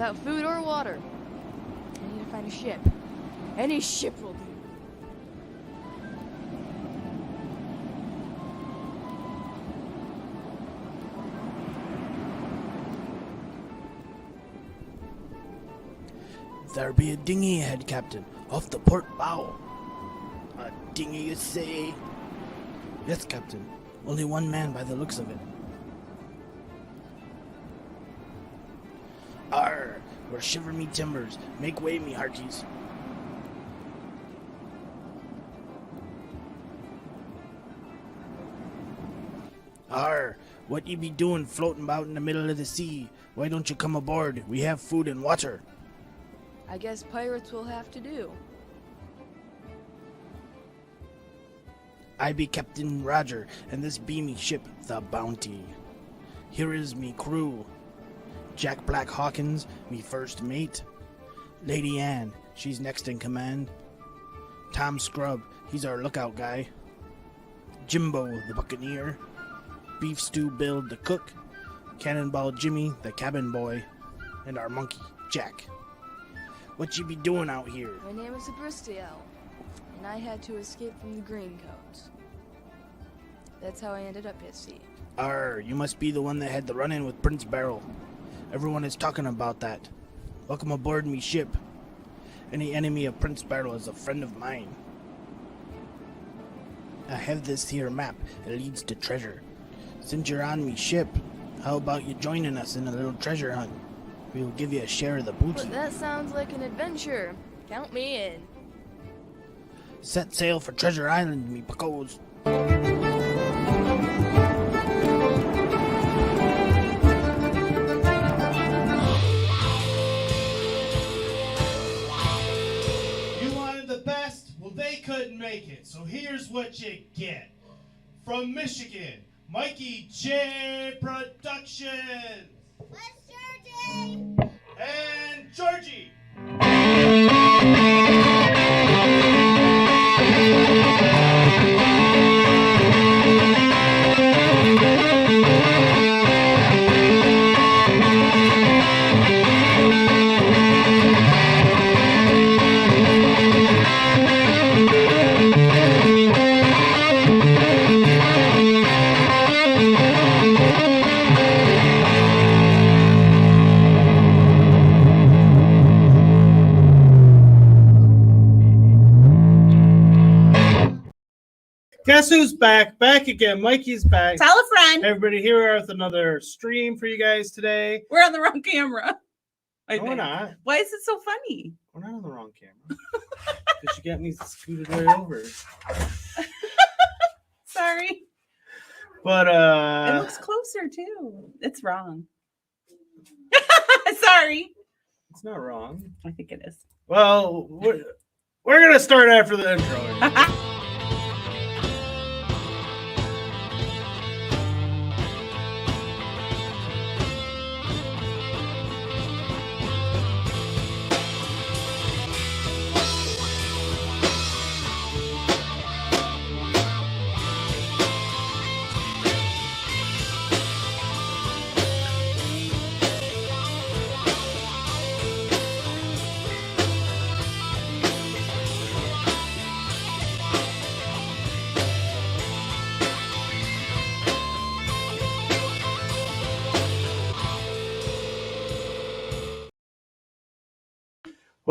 without food or water. I need to find a ship. Any ship will do. There be a dinghy ahead, Captain, off the port bow. A dinghy, you say? Yes, Captain. Only one man by the looks of it. Arr! We're shiver me timbers. Make way, me hearties. Arr! What ye be doing floating about in the middle of the sea? Why don't you come aboard? We have food and water. I guess pirates will have to do. I be Captain Roger, and this be me ship, the Bounty. Here is me crew. Jack Black Hawkins, me first mate. Lady Ann, she's next in command. Tom Scrub, he's our lookout guy. Jimbo, the buccaneer. Beef Stew Bill, the cook. Cannonball Jimmy, the cabin boy. And our monkey, Jack. What you be doing out here? My name is Abristiel, and I had to escape from the Greencoats. That's how I ended up at sea. Arr, you must be the one that had the run-in with Prince Beryl. Everyone is talking about that. Welcome aboard me ship. Any enemy of Prince Beryl is a friend of mine. I have this here map. It leads to treasure. Since you're on me ship, how about you joining us in a little treasure hunt? We will give you a share of the booty. But that sounds like an adventure. Count me in. Set sail for Treasure Island, me buckos. You wanted the best? Well, they couldn't make it. So here's what you get. From Michigan, Mikey J Productions. Let's Georgie! And Georgie. Guess who's back? Back again. Mikey's back. Tell a friend. Everybody, here we are with another stream for you guys today. We're on the wrong camera. No, we're not. Why is it so funny? We're not on the wrong camera. Because you got me scooted right over. Sorry. But, It looks closer, too. It's wrong. Sorry. it's not wrong. I think it is. Well, we're going to start after the intro.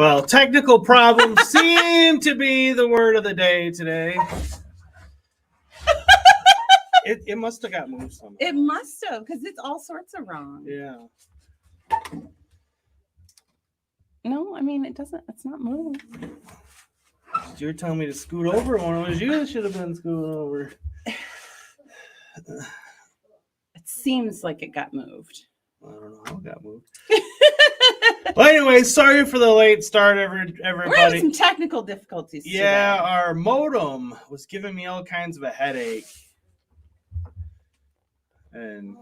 Well, technical problems seem to be the word of the day today. It must have got moved somehow. It must have, because it's all sorts of wrong. Yeah. No, I mean, it doesn't. It's not moved. You're telling me to scoot over when it was you that should have been scooting over. It seems like it got moved. I don't know how it got moved. Well, anyway, sorry for the late start, everybody. We're having some technical difficulties Yeah, today. our modem was giving me all kinds of a headache. And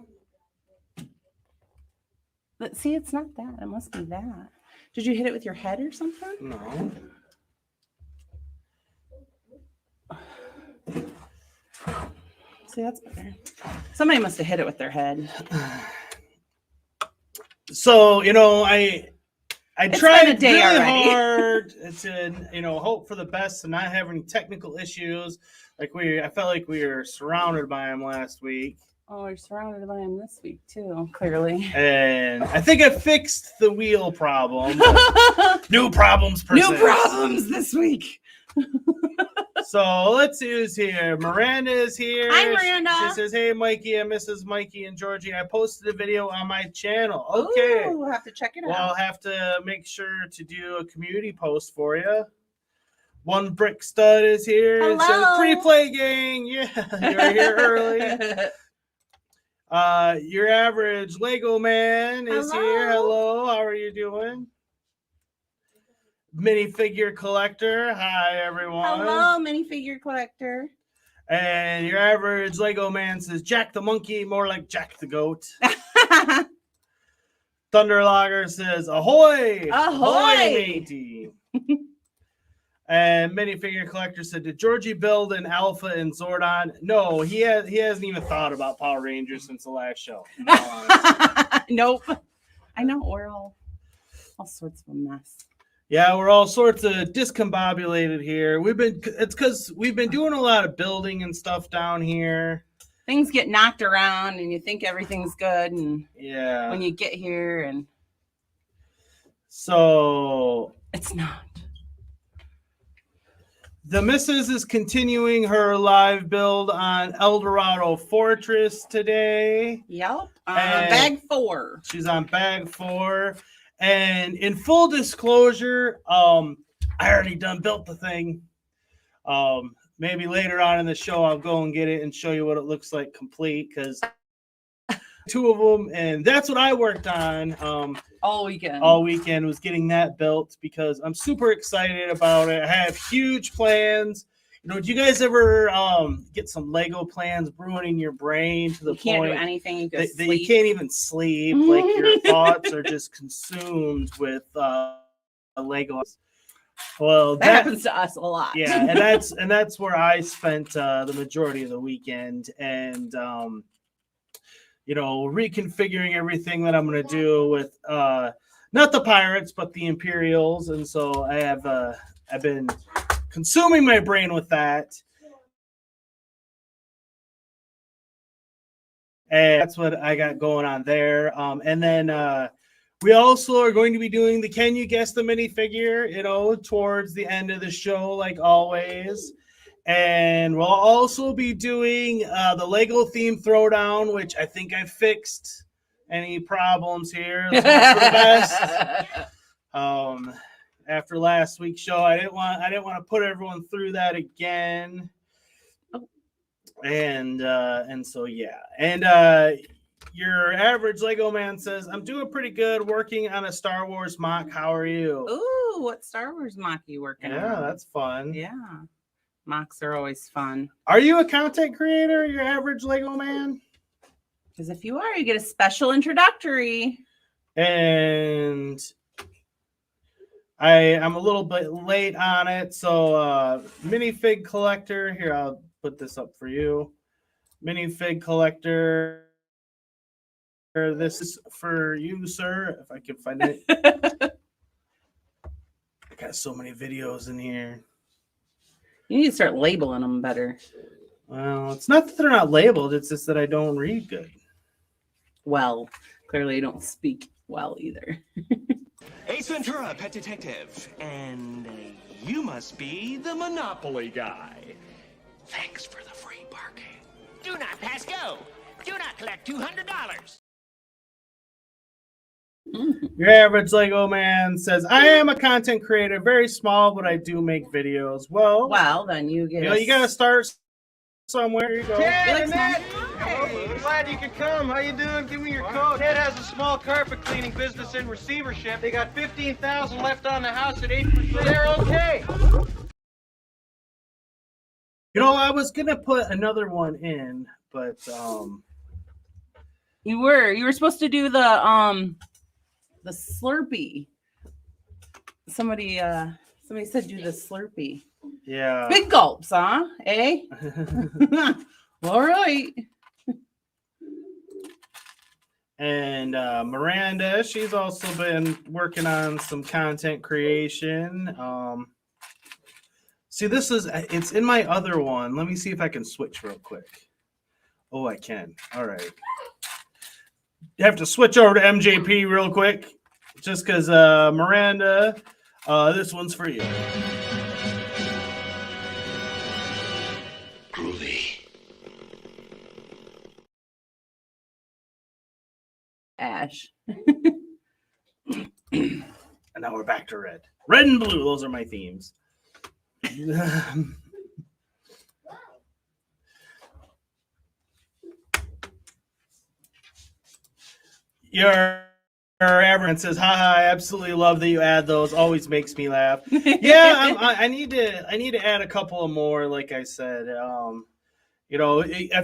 But see, it's not that. It must be that. Did you hit it with your head or something? no. See, that's better. Somebody must have hit it with their head. So, you know, I I It's tried been a day really already. hard to, hope for the best and not have any technical issues. I felt like we were surrounded by them last week. Oh, we're surrounded by him this week too, clearly. And I think I fixed the wheel problem. New problems persist. New problems this week. So let's see who's here. Miranda is here. Hi, Miranda. She says, "Hey, Mikey and Mrs. Mikey and Georgie, I posted a video on my channel." Okay. Ooh, we'll have to check it Well, I'll out. have to make sure to do a community post for you. One Brick Stud is here. It says, Hello. "Pre-play gang." Yeah, you're here early. Your average Lego man is here. Hello, how are you doing? Minifigure collector. Hi, everyone. Hello, minifigure collector. And your average Lego man says, "Jack the monkey," more like Jack the goat. Thunderlogger says, "Ahoy! Ahoy!" matey." And minifigure collector said, "Did Georgie build an Alpha and Zordon?" No, he hasn't even thought about Power Rangers since the last show. Nope. I know we're all sorts of a mess. Yeah, we're all sorts of discombobulated here. It's because we've been doing a lot of building and stuff down here. Things get knocked around and you think everything's good, and Yeah. when you get here and So it's not. the missus is continuing her live build on Eldorado Fortress today. Yep. And- Bag 4. She's on bag 4. And in full disclosure, I already built the thing. Maybe later on in the show, I'll go and get it and show you what it looks like complete, because 2 of them, and that's what I worked on All weekend. all weekend, was getting that built, because I'm super excited about it. I have huge plans. Do you guys ever get some Lego plans brewing in your brain to the You can't point do anything. You go that sleep. you can't even sleep? Like, your thoughts are just consumed with Legos. Well, that happens to us a lot. yeah, and that's where I spent the majority of the weekend, and reconfiguring everything that I'm going to do with not the pirates but the Imperials, and so I've been consuming my brain with that. And that's what I got going on there. And then we also are going to be doing the Can You Guess the Minifigure, towards the end of the show, like always. And we'll also be doing the Lego theme throwdown, which I think I fixed any problems here. Let's hope for the best. After last week's show, I didn't want to put everyone through that again. And so yeah. And your average Lego man says, "I'm doing pretty good, working on a Star Wars mock. How are you?" Ooh, what Star Wars mock you working on? Yeah, that's fun. Yeah. Mocks are always fun. Are you a content creator, your average Lego man? Because if you are, you get a special introductory. And I'm a little bit late on it, so minifig collector. Here, I'll put this up for you. Minifig collector. This is for you, sir, if I can find it. I got so many videos in here. You need to start labeling them better. Well, it's not that they're not labeled, it's just that I don't read good. Well, clearly you don't speak well either. Ace Ventura, pet detective. And you must be the Monopoly guy. Thanks for the free parking. Do not pass go. Do not collect $200. Your average Lego man says, "I am a content creator, very small, but I do make videos." Well, Then you get. you got to start somewhere. Here you go. Ted and Ned! Hey, glad you could come. How you doing? Give me your coat. Ted has a small carpet cleaning business in receivership. They got $15,000 left on the house at 8%. They're okay. I was gonna put another one in, but You were supposed to do the Slurpee. Somebody said do the Slurpee. yeah. Big gulps, huh? Eh? All right. And Miranda, she's also been working on some content creation. See, it's in my other one. Let me see if I can switch real quick. Oh, I can. All right. You have to switch over to MJP real quick, just because Miranda, this one's for you. Groovy. Ash. And now we're back to red. Red and blue, those are my themes. Your Aberrant says, haha, I absolutely love that you add those. Always makes me laugh. Yeah, I need to add a couple of more, like I said. I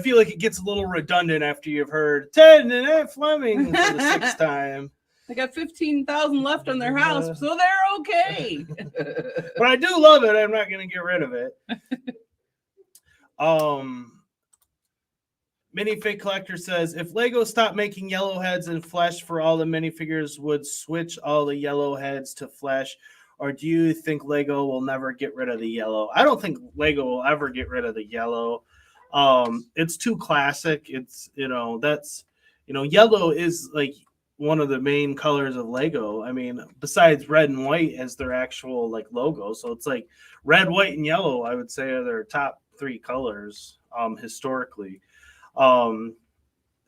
feel like it gets a little redundant after you've heard Ted and Annette Fleming for the sixth time. They got 15,000 left on their house, so they're okay. But I do love it. I'm not going to get rid of it. Minifig Collector says, if Lego stopped making yellow heads and flesh for all the minifigures, would switch all the yellow heads to flesh? Or do you think Lego will never get rid of the yellow? I don't think Lego will ever get rid of the yellow. It's too classic. It's, yellow is like one of the main colors of Lego. I mean, besides red and white as their actual like logo. So it's like red, white, and yellow, I would say, are their top three colors historically. While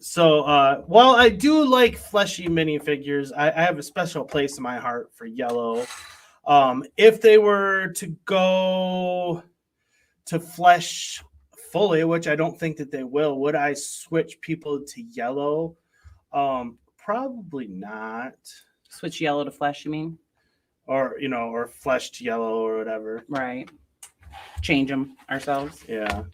I do like fleshy minifigures, I have a special place in my heart for yellow. If they were to go to flesh fully, which I don't think that they will, would I switch people to yellow? Probably not. Switch yellow to flesh, you mean? Or flesh to yellow or whatever. Right. Change them ourselves. Yeah.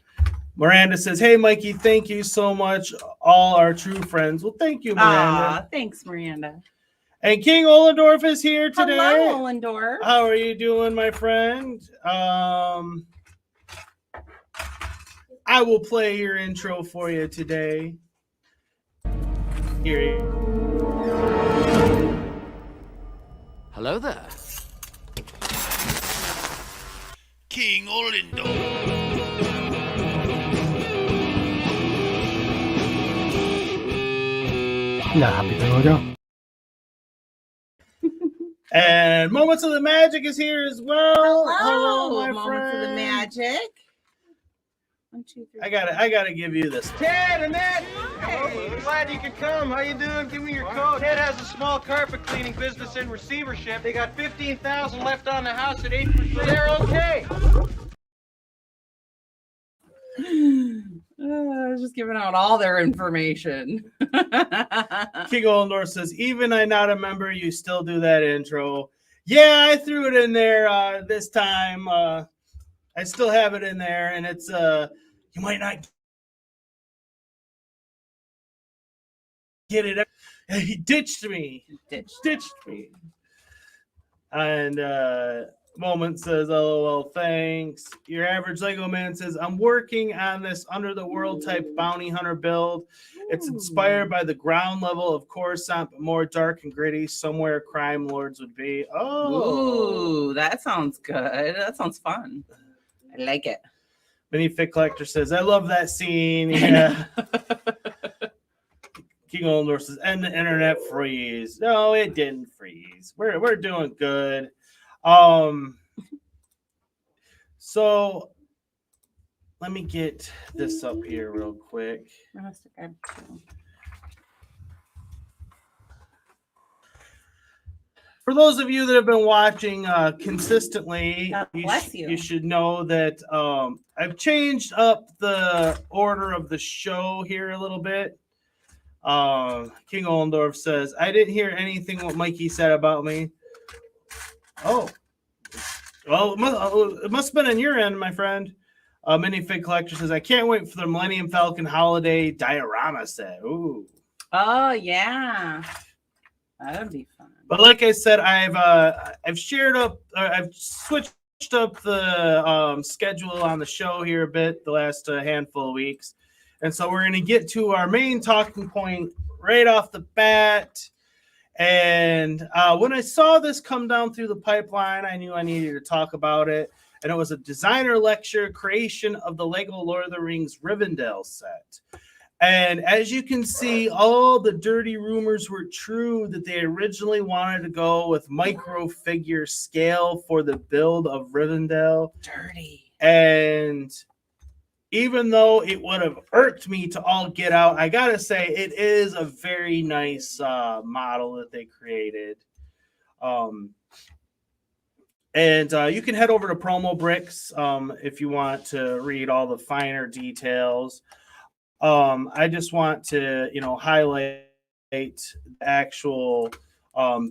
Miranda says, hey, Mikey, thank you so much. All our true friends. Well, thank you, Miranda. Thanks, Miranda. And King Ollendorf is here today. Hello, Ollendorf. How are you doing, my friend? I will play your intro for you today. Here. Hello there. King Ollendorf. And Moments of the Magic is here as well. Hello, my Moments friend. of the Magic. 1, 2, 3. I gotta give you this. Ted, Annette! Hey, glad you could come. How you doing? Give me your coat. Ted has a small carpet cleaning business in receivership. They got 15,000 left on the house at 8%. They're okay. I was just giving out all their information. King Ollendorf says, even I'm not a member, you still do that intro. Yeah, I threw it in there this time. I still have it in there, and it's you might not get it. He ditched me. Ditched me. And Moment says, LOL, thanks. Your average Lego man says, I'm working on this Under the World type bounty hunter build. It's inspired by the ground level of Coruscant, but more dark and gritty, somewhere crime lords would be. Oh, ooh, that sounds good. That sounds fun. I like it. Minifig Collector says, I love that scene. Yeah. King Ollendorf says, and the internet freeze. No, it didn't freeze. We're doing good. So let me get this up here real quick. For those of you that have been watching consistently, you should know that I've changed up the order of the show here a little bit. King Ollendorf says, I didn't hear anything what Mikey said about me. Oh, well, it must have been on your end, my friend. Minifig Collector says, I can't wait for the Millennium Falcon holiday diorama set. Ooh. Oh, yeah. That would be fun. But like I said, I've shared up, I've switched up the schedule on the show here a bit the last handful of weeks. And so we're going to get to our main talking point right off the bat. And when I saw this come down through the pipeline, I knew I needed to talk about it. And it was a designer lecture creation of the Lego Lord of the Rings Rivendell set. And as you can see, all the dirty rumors were true that they originally wanted to go with micro figure scale for the build of Rivendell. Dirty. And even though it would have irked me to all get out, I gotta say it is a very nice model that they created. And you can head over to Promo Bricks if you want to read all the finer details. I just want to, highlight the actual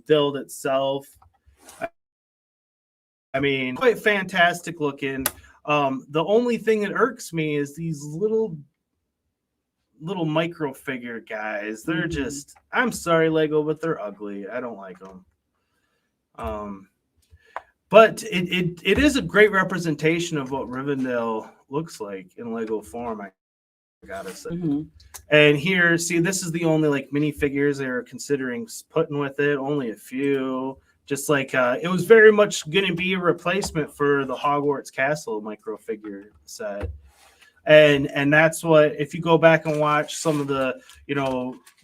build itself. I mean, quite fantastic looking. The only thing that irks me is these little micro figure guys. They're just, I'm sorry, Lego, but they're ugly. I don't like them. But it is a great representation of what Rivendell looks like in Lego form, I gotta say. And here, see, this is the only minifigures they're considering putting with it. Only a few. Just like it was very much going to be a replacement for the Hogwarts Castle micro figure set. And that's what, if you go back and watch some of the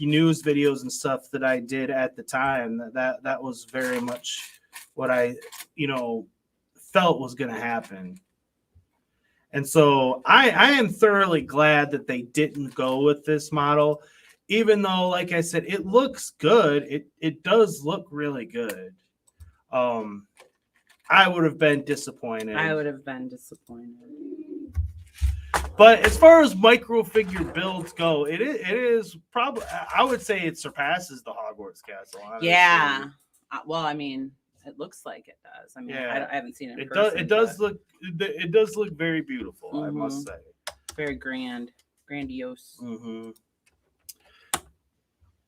news videos and stuff that I did at the time, that was very much what I felt was going to happen. And so I am thoroughly glad that they didn't go with this model, even though, like I said, it looks good. It does look really good. I would have been disappointed. But as far as micro figure builds go, it is probably, I would say it surpasses the Hogwarts Castle. Honestly. Yeah. Well, I mean, it looks like it does. I mean, I haven't seen it in person. It does look very beautiful, I must say. Very grandiose.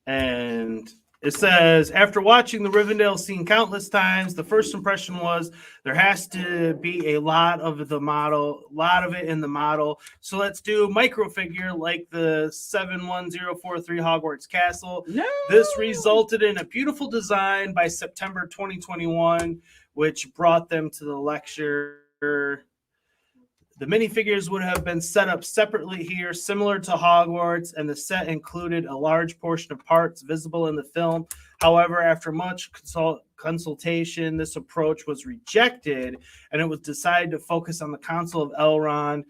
And it says, after watching the Rivendell scene countless times, the first impression was there has to be a lot of it in the model. So let's do micro figure like the 71043 Hogwarts Castle. No! This resulted in a beautiful design by September 2021, which brought them to the lecture. The minifigures would have been set up separately here, similar to Hogwarts, and the set included a large portion of parts visible in the film. However, after much consultation, this approach was rejected, and it was decided to focus on the Council of Elrond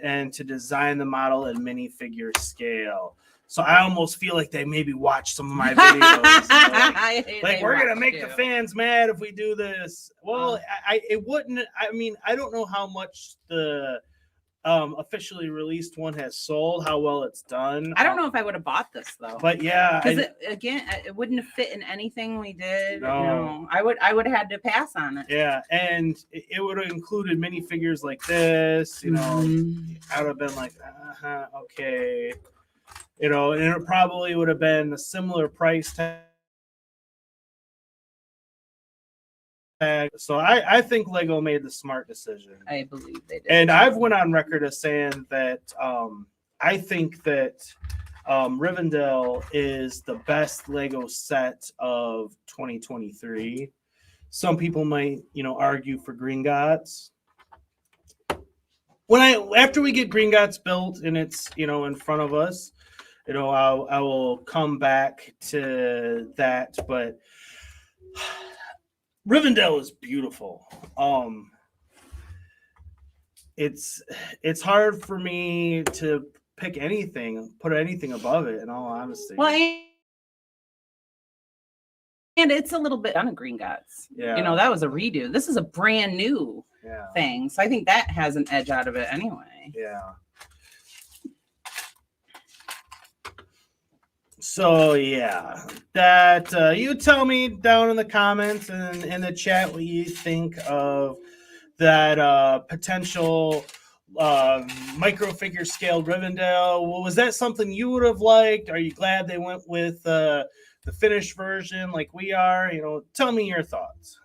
and to design the model in minifigure scale. So I almost feel like they maybe watched some of my videos. Like we're going to make the fans mad if we do this. Well, it wouldn't. I mean, I don't know how much the officially released one has sold, how well it's done. I don't know if I would have bought this, though. But yeah. Because it wouldn't have fit in anything we did. No. I would have had to pass on it. Yeah, and it would have included minifigures like this. I would have been like, okay. And it probably would have been a similar price tag. So I think Lego made the smart decision. I believe they did. And I've went on record as saying that I think that Rivendell is the best Lego set of 2023. Some people might, argue for Gringotts. After we get Gringotts built and it's, in front of us, I will come back to that, but Rivendell is beautiful. It's hard for me to put anything above it, in all honesty. Well, and it's a little bit on a Gringotts. Yeah. That was a redo. This is a brand new thing. So I think that has an edge out of it anyway. Yeah. So yeah, that you tell me down in the comments and in the chat what you think of that potential micro figure scaled Rivendell. Well, was that something you would have liked? Are you glad they went with the finished version like we are? Tell me your thoughts.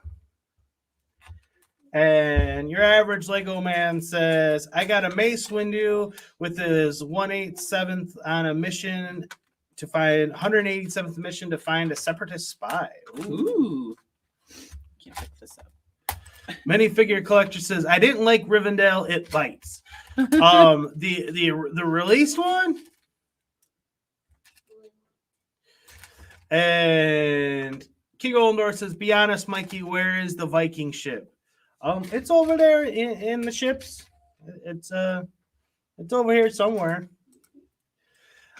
And your average Lego man says, I got a Mace Windu with his 1/8/7 on a mission to find 187th mission to find a separatist spy. Ooh. Can't pick this up. Minifigure collector says, I didn't like Rivendell, it bites. The released one. And King Oldor says, be honest, Mikey, where is the Viking ship? It's over there in the ships. It's over here somewhere.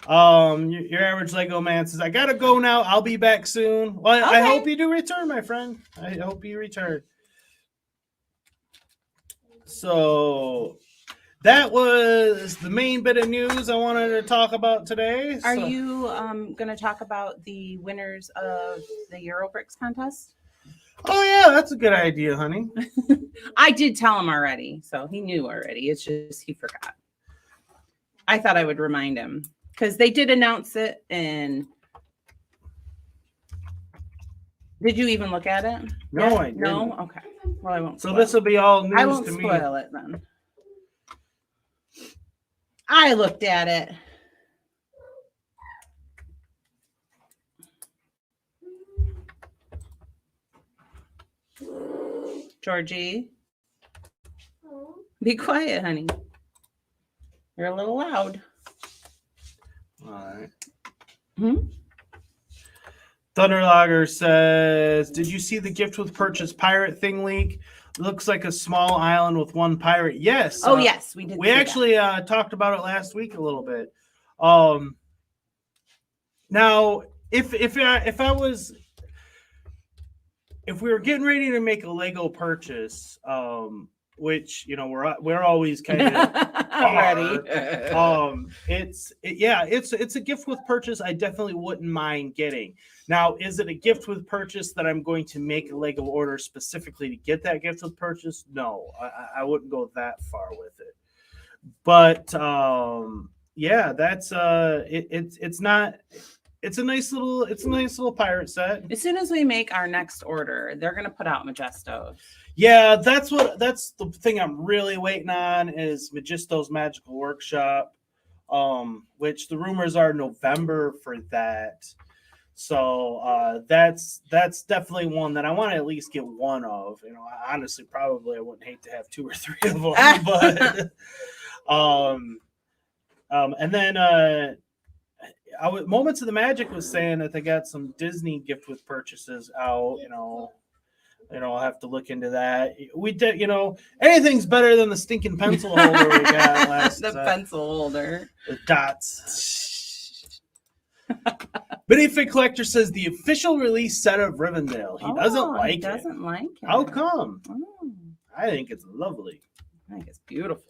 Your average Lego man says, I gotta go now. I'll be back soon. Well, Okay. I hope you do return, my friend. I hope you return. So that was the main bit of news I wanted to talk about today. Are you going to talk about the winners of the Eurobricks contest? Oh, yeah, that's a good idea, honey. I did tell him already, so he knew already. It's just he forgot. I thought I would remind him because they did announce it. And did you even look at it? No, Yeah? I didn't. No? Okay. Well, I won't. So this will be all news I won't to me. spoil it then. I looked at it. Georgie, be quiet, honey. You're a little loud. All right. Hmm? Thunderlogger says, did you see the gift with purchase pirate thing leak? Looks like a small island with one pirate. Yes. Oh, yes, we did. We see actually talked about it last week a little bit. Now, if we were getting ready to make a Lego purchase, which we're always kind of ready. It's a gift with purchase. I definitely wouldn't mind getting. Now, is it a gift with purchase that I'm going to make a Lego order specifically to get that gift with purchase? No, I wouldn't go that far with it. But yeah, that's it's a nice little pirate set. As soon as we make our next order, they're gonna put out Majestos. Yeah, that's the thing I'm really waiting on is Magisto's Magical Workshop, which the rumors are November for that. So that's definitely one that I want to at least get one of. Honestly, probably I wouldn't hate to have 2 or 3 of them, but and then Moments of the Magic was saying that they got some Disney gift with purchases out. I'll have to look into that. We did, anything's better than the stinking pencil holder we got last. The pencil holder. The dots. Minifig Collector says the official release set of Rivendell. He doesn't like it. Doesn't like it. How come? Oh, I think it's lovely. I think it's beautiful.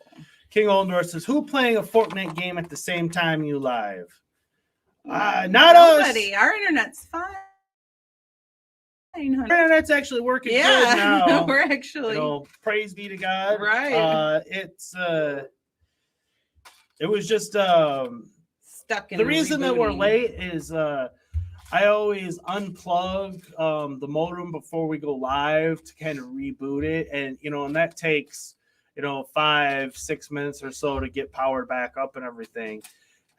King Oldor says, "Who playing a Fortnite game at the same time you live?" Not Nobody. us. Our internet's fine. Our internet's actually working good Yeah, now. we're actually. Praise be to God. Right. It was just Stuck in the reason that we're rebooting. late is I always unplug the modem before we go live to kind of reboot it, and that takes 5-6 minutes or so to get powered back up and everything,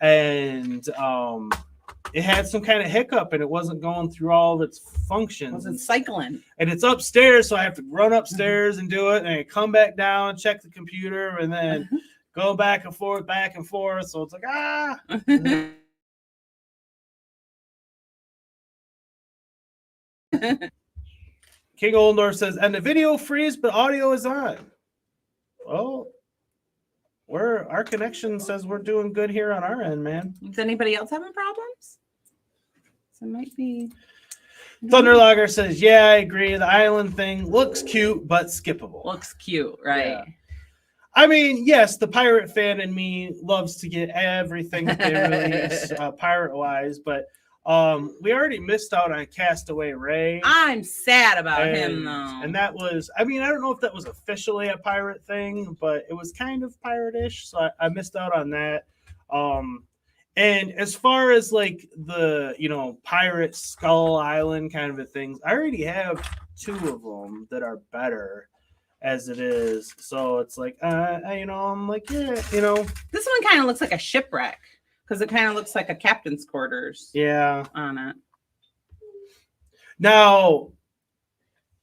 and it had some kind of hiccup and it wasn't going through all of its functions. It wasn't cycling. And it's upstairs, so I have to run upstairs and do it, and I come back down, check the computer, and then go back and forth. So it's like, King Oldor says, and the video freeze, but audio is on. Well, our connection says we're doing good here on our end, man. Is anybody else having problems? So it might be. Thunderlogger says, yeah, I agree. The island thing looks cute, but skippable. Looks cute, right? Yeah. I mean, yes, the pirate fan in me loves to get everything that they release pirate-wise, but we already missed out on Castaway Ray. I'm sad about him, though. And that was, I don't know if that was officially a pirate thing, but it was kind of pirate-ish, so I missed out on that. And as far as like the, Pirate Skull Island kind of a thing, I already have 2 of them that are better as it is. So it's like, I'm like, yeah, This one kind of looks like a shipwreck. because it kind of looks like a captain's quarters. Yeah. On it. Now,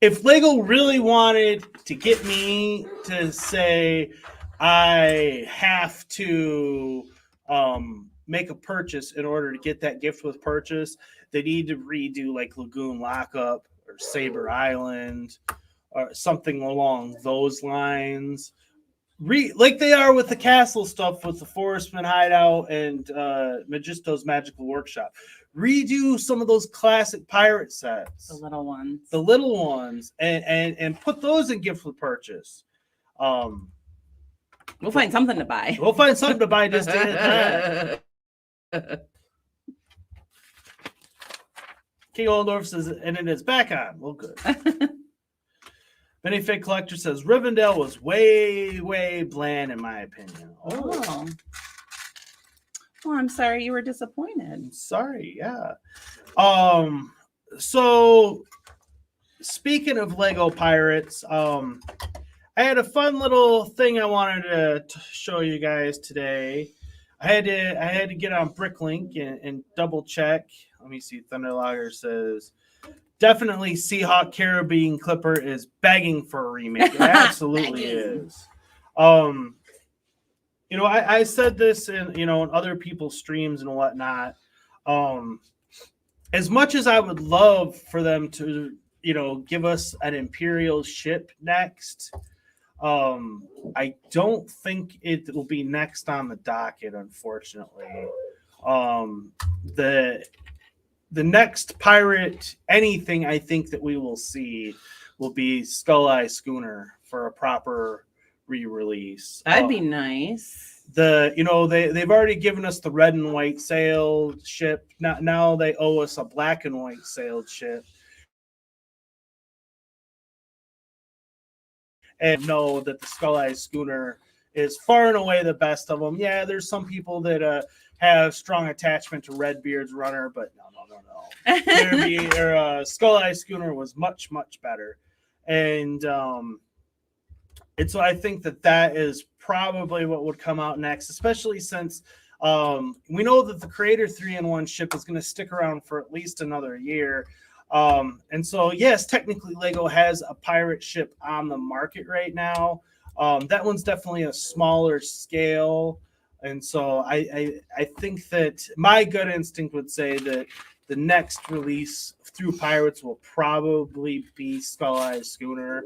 if Lego really wanted to get me to say I have to make a purchase in order to get that gift with purchase, they need to redo like Lagoon Lockup or Saber Island or something along those lines. Like they are with the castle stuff with the Forestman Hideout and Magisto's Magical Workshop. Redo some of those classic pirate sets. The little ones. The little ones. And put those in gift with purchase. We'll find something to buy. We'll find something to buy just to hit that. King Oldorf says, and it is back on. Well, good. Benny Fit Collector says, Rivendell was way, way bland in my opinion. Oh. Well, I'm sorry you were disappointed. Sorry, yeah. So speaking of Lego Pirates, I had a fun little thing I wanted to show you guys today. I had to get on Bricklink and double check. Let me see. Thunderlogger says, definitely Seahawk Caribbean Clipper is begging for a remake. It absolutely is. You know, I said this in, you know, in other people's streams and whatnot. As much as I would love for them to, you know, give us an Imperial ship next, I don't think it will be next on the docket, unfortunately. The next pirate anything I think that we will see will be Skull Eye Schooner for a proper re-release. That'd be nice. They've already given us the red and white sailed ship. Now they owe us a black and white sailed ship. And know that the Skull Eye Schooner is far and away the best of them. Yeah, there's some people that have strong attachment to Redbeard's runner, but no. Skull Eye Schooner was much, much better. And so I think that is probably what would come out next, especially since we know that the Creator 3-in-1 ship is going to stick around for at least another year. And so, yes, technically Lego has a pirate ship on the market right now. That one's definitely a smaller scale. And so I think that my gut instinct would say that the next release through Pirates will probably be Skull Eye Schooner.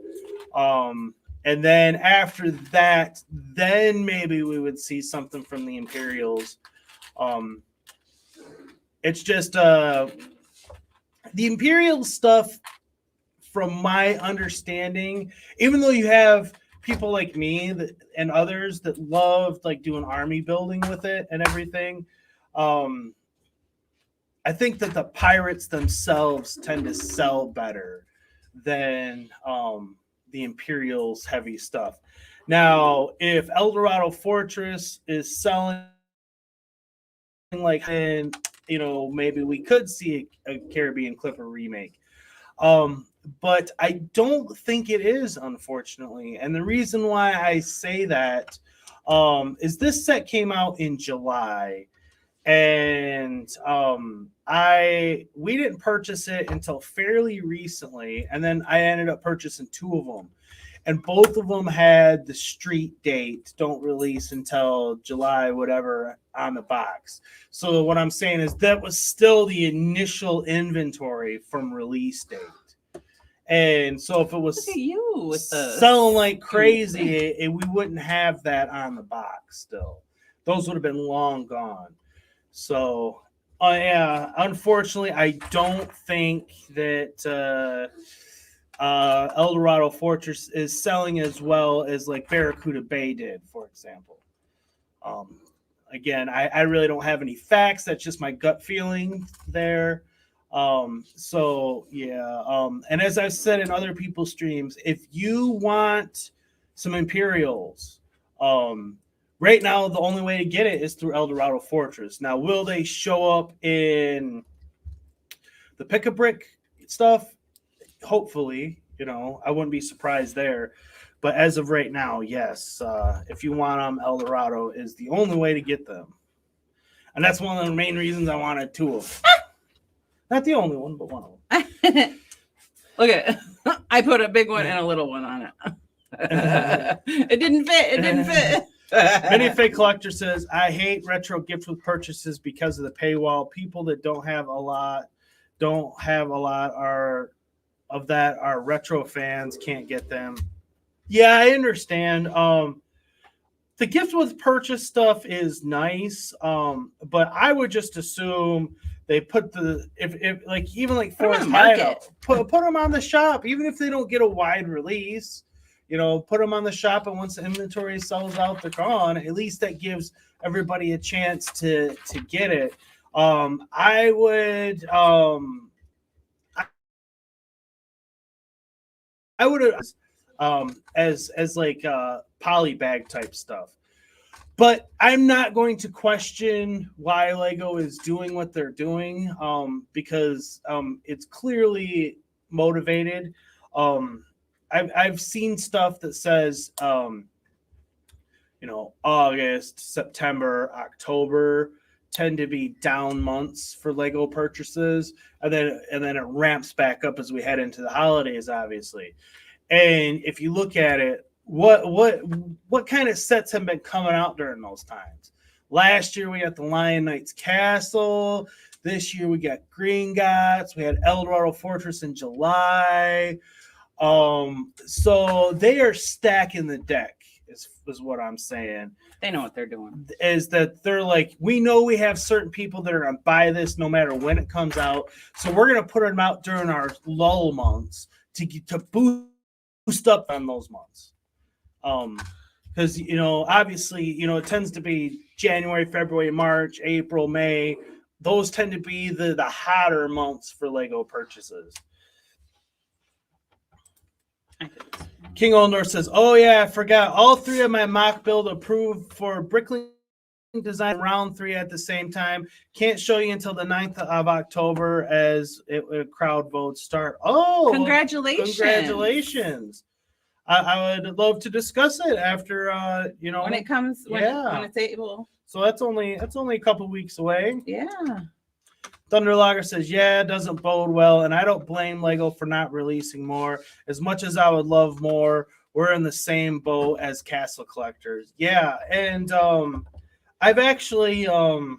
And then after that, then maybe we would see something from the Imperials. It's just the Imperial stuff, from my understanding, even though you have people like me and others that love like doing army building with it and everything, I think that the pirates themselves tend to sell better than the Imperials heavy stuff. Now, if Eldorado Fortress is selling like, and you know, maybe we could see a Caribbean Clipper remake. But I don't think it is, unfortunately. And the reason why I say that is this set came out in July. And we didn't purchase it until fairly recently. And then I ended up purchasing two of them. And both of them had the street date, don't release until July, whatever, on the box. So what I'm saying is that was still the initial inventory from release date. And so if it was Look at you with the selling like crazy, we wouldn't have that on the box still. Those would have been long gone. So, yeah, unfortunately, I don't think that Eldorado Fortress is selling as well as like Barracuda Bay did, for example. Again, I really don't have any facts. That's just my gut feeling there. So yeah. And as I've said in other people's streams, if you want some Imperials, right now the only way to get it is through Eldorado Fortress. Now, will they show up in the Pick-a-Brick stuff? Hopefully, you know, I wouldn't be surprised there. But as of right now, yes, if you want them, Eldorado is the only way to get them. And that's one of the main reasons I wanted 2 of them. Not the only one, but one of them. Look at it. I put a big one and a little one on it. It didn't fit. It didn't fit. Minifig Collector says, I hate retro gifts with purchases because of the paywall. People that don't have a lot are retro fans, can't get them. Yeah, I understand. The gift with purchase stuff is nice, but I would just assume they put if like even like Forest Hideout, put them on the shop, even if they don't get a wide release. Put them on the shop, and once the inventory sells out, they're gone. At least that gives everybody a chance to get it. I would as like poly bag type stuff. But I'm not going to question why Lego is doing what they're doing, because it's clearly motivated. I've seen stuff that says, August, September, October tend to be down months for Lego purchases, and then it ramps back up as we head into the holidays, obviously. And if you look at it, what kind of sets have been coming out during those times? Last year we got the Lion Knight's Castle. This year we got Green Gots. We had Eldorado Fortress in July. So they are stacking the deck, is what I'm saying. They know what they're doing. Is that they're like, we know we have certain people that are going to buy this no matter when it comes out. So we're going to put them out during our lull months to boost up on those months. Because, obviously, it tends to be January, February, March, April, May. Those tend to be the hotter months for Lego purchases. King Oldor says, oh, yeah, I forgot. All 3 of my mock build approved for Brickling Design round 3 at the same time. Can't show you until the 9th of October as crowd votes start. Oh, congratulations. I would love to discuss it after, when it comes, when it's able. So that's only a couple weeks away. Yeah. Thunderlogger says, yeah, it doesn't bode well, and I don't blame Lego for not releasing more. As much as I would love more, we're in the same boat as Castle collectors. Yeah, and I've actually, our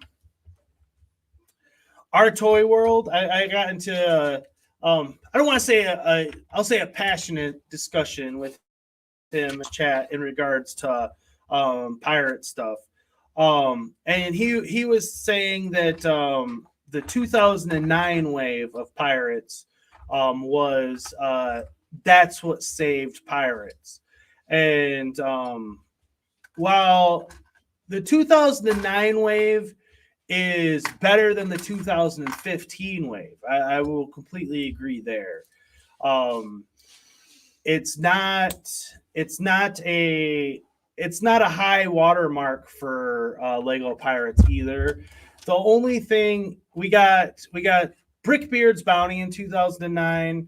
toy world, I got into, I don't want to say I'll say a passionate discussion with him in chat in regards to pirate stuff. And he was saying that the 2009 wave of pirates was that's what saved pirates. And while the 2009 wave is better than the 2015 wave, I will completely agree there. It's not a high watermark for Lego Pirates either. The only thing we got Brickbeard's Bounty in 2009,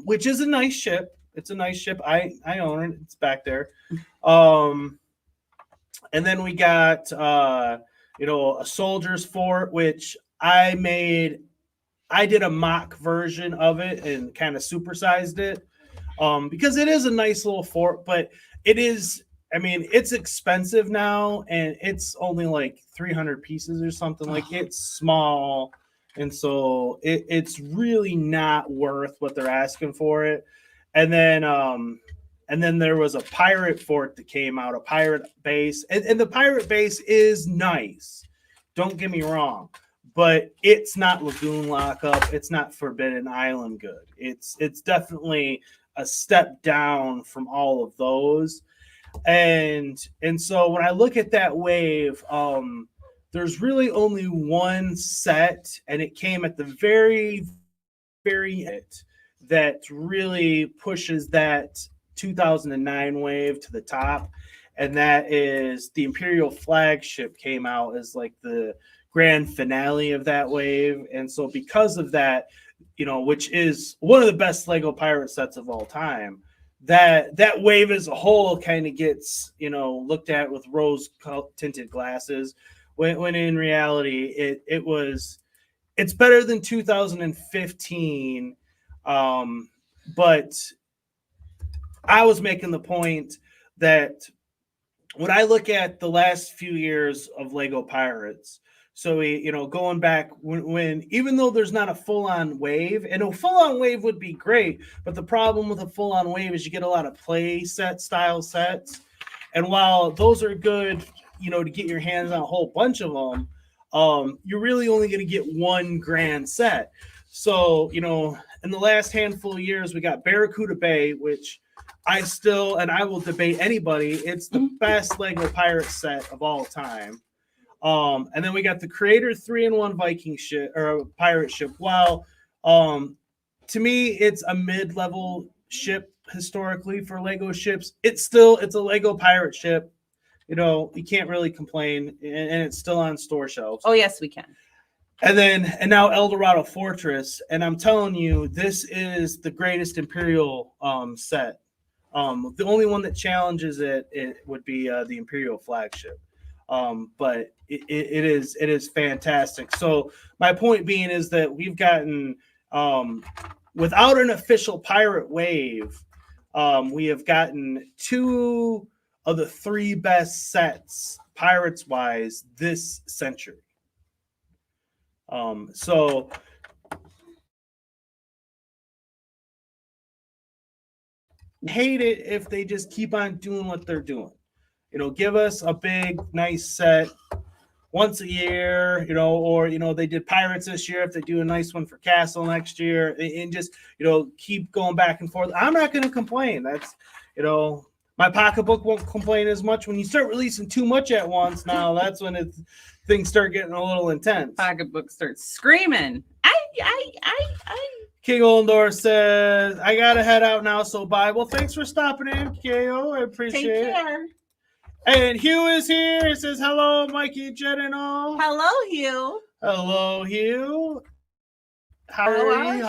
which is a nice ship. It's a nice ship. I own it. It's back there. And then we got a Soldier's Fort, which I did a mock version of it and kind of supersized it, because it is a nice little fort, but it is. I mean, it's expensive now, and it's only like 300 pieces or something. Like, it's small, and so it's really not worth what they're asking for it. And then there was a pirate fort that came out, a pirate base, and the pirate base is nice. Don't get me wrong, but it's not Lagoon Lockup. It's not Forbidden Island good. It's definitely a step down from all of those. And so when I look at that wave, there's really only one set, and it came at the very, very end that really pushes that 2009 wave to the top, and that is the Imperial Flagship came out as like the grand finale of that wave. And so because of that, which is one of the best Lego pirate sets of all time, that wave as a whole kind of gets looked at with rose tinted glasses, when in reality it's better than 2015. But I was making the point that when I look at the last few years of Lego Pirates, so going back when even though there's not a full-on wave, and a full-on wave would be great, but the problem with a full-on wave is you get a lot of play set style sets, and while those are good, to get your hands on a whole bunch of them, you're really only going to get one grand set. So in the last handful of years, we got Barracuda Bay, which I will debate anybody. It's the best Lego pirate set of all time. And then we got the Creator 3-in-1 Viking ship or pirate ship. While to me, it's a mid-level ship historically for Lego ships. It's a Lego pirate ship. You can't really complain, and it's still on store shelves. Oh yes, we can. And now Eldorado Fortress, and I'm telling you, this is the greatest Imperial set. The only one that challenges it would be the Imperial flagship. But it is fantastic. So my point being is that we've gotten without an official pirate wave, we have gotten 2 of the 3 best sets pirates wise this century. So hate it if they just keep on doing what they're doing. Give us a big, nice set once a year, or they did Pirates this year. If they do a nice one for Castle next year, and just keep going back and forth. I'm not going to complain. That's my pocketbook won't complain as much. When you start releasing too much at once, now that's when things start getting a little intense. Pocketbook starts screaming. I. King Oldor says, I got to head out now, so bye. Well, thanks for stopping in, KO. I appreciate it. Take care. And Hugh is here. He says, hello, Mikey, Jen, and all. Hello, Hugh. Hello, Hugh. How are you?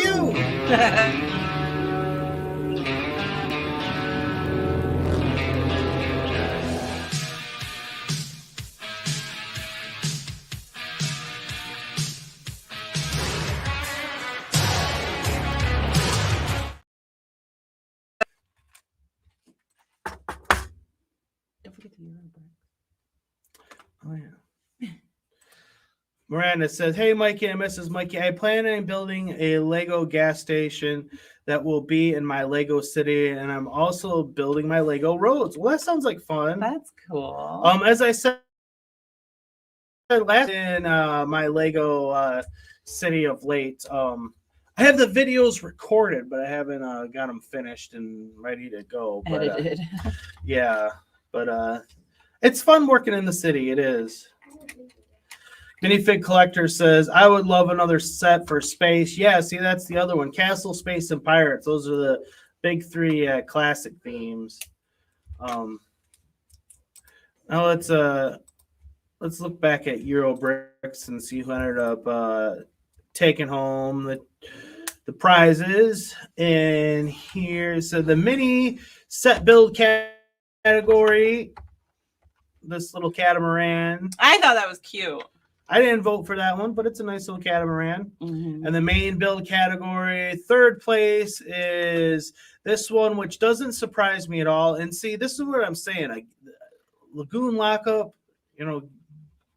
Oh, yeah. Miranda says, hey, Mikey and Mrs. Mikey, I plan on building a Lego gas station that will be in my Lego city, and I'm also building my Lego roads. Well, that sounds like fun. That's cool. As I said last in my Lego city of late, I have the videos recorded, but I haven't got them finished and ready to go. But, edited. Yeah, but it's fun working in the city. It is. Guinea Fig Collector says, I would love another set for space. Yeah, see, that's the other one. Castle, Space, and Pirates. Those are the big 3 classic themes. Now let's look back at Eurobricks and see who ended up taking home the prizes. And here, so the mini set build category, this little catamaran. I thought that was cute. I didn't vote for that one, but it's a nice little catamaran. Mm-hmm. And the main build category, 3rd place is this one, which doesn't surprise me at all. And see, this is what I'm saying. Lagoon Lockup,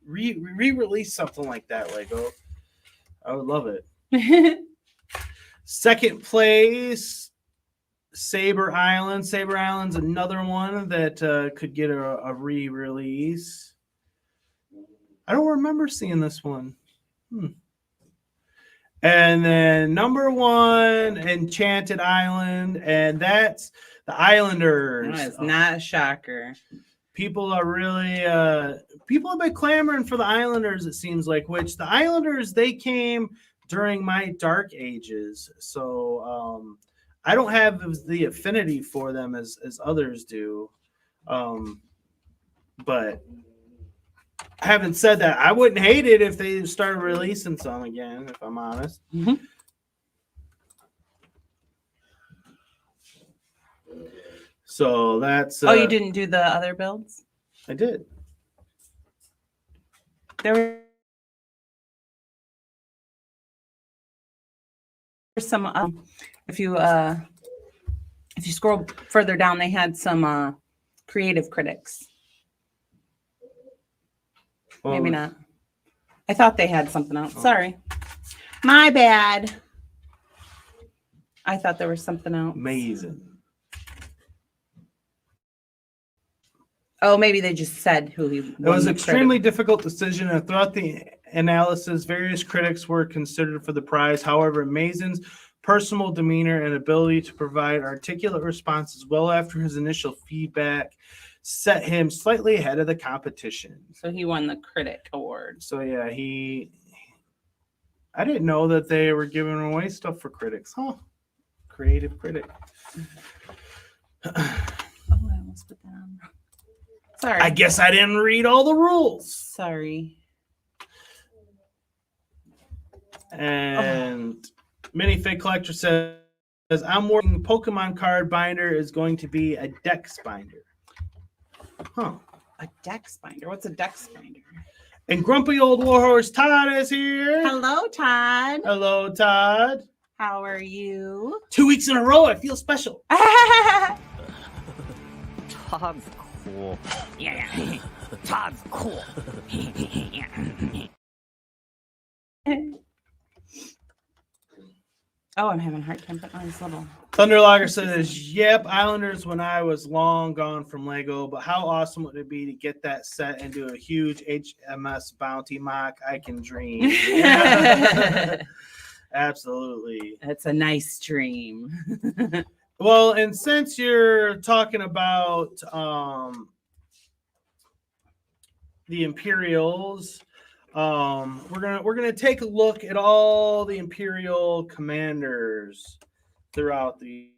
re-release something like that, Lego. I would love it. 2nd place, Saber Island. Saber Island's another one that could get a re-release. I don't remember seeing this one. And then number 1, Enchanted Island, and that's the Islanders. That is not a shocker. People are really people have been clamoring for the Islanders, it seems like, which the Islanders, they came during my dark ages. So I don't have the affinity for them as others do. But having said that, I wouldn't hate it if they started releasing some again, if I'm honest. Mm-hmm. So that's... you didn't do the other builds? I did. there were some if you scroll further down, they had some creative critics. Maybe not. I thought they had something else. Sorry. My bad. I thought there was something else. Amazing. Oh, maybe they just said who he It was an extremely difficult decision, and throughout the analysis, various critics were considered for the prize. However, Mason's personal demeanor and ability to provide articulate responses well after his initial feedback set him slightly ahead of the competition. So he won the critic award. So yeah, I didn't know that they were giving away stuff for critics, huh? Creative critic. Oh, I almost put that on. Sorry. I guess I didn't read all the rules. Sorry. And Minifig Collector says, I'm working Pokemon card binder is going to be a Dex binder. Huh. A Dex binder? What's a Dex binder? And grumpy old warhorse Todd is here. Hello, Todd. Hello, Todd. How are you? 2 weeks in a row, I feel special. Todd's cool. Yeah. Todd's cool. Oh, I'm having a hard time putting on this little. Thunderlogger says, yep, Islanders when I was long gone from Lego, but how awesome would it be to get that set and do a huge HMS Bounty mock? I can dream. Absolutely. That's a nice dream. Well, and since you're talking about the Imperials, we're gonna take a look at all the Imperial commanders throughout the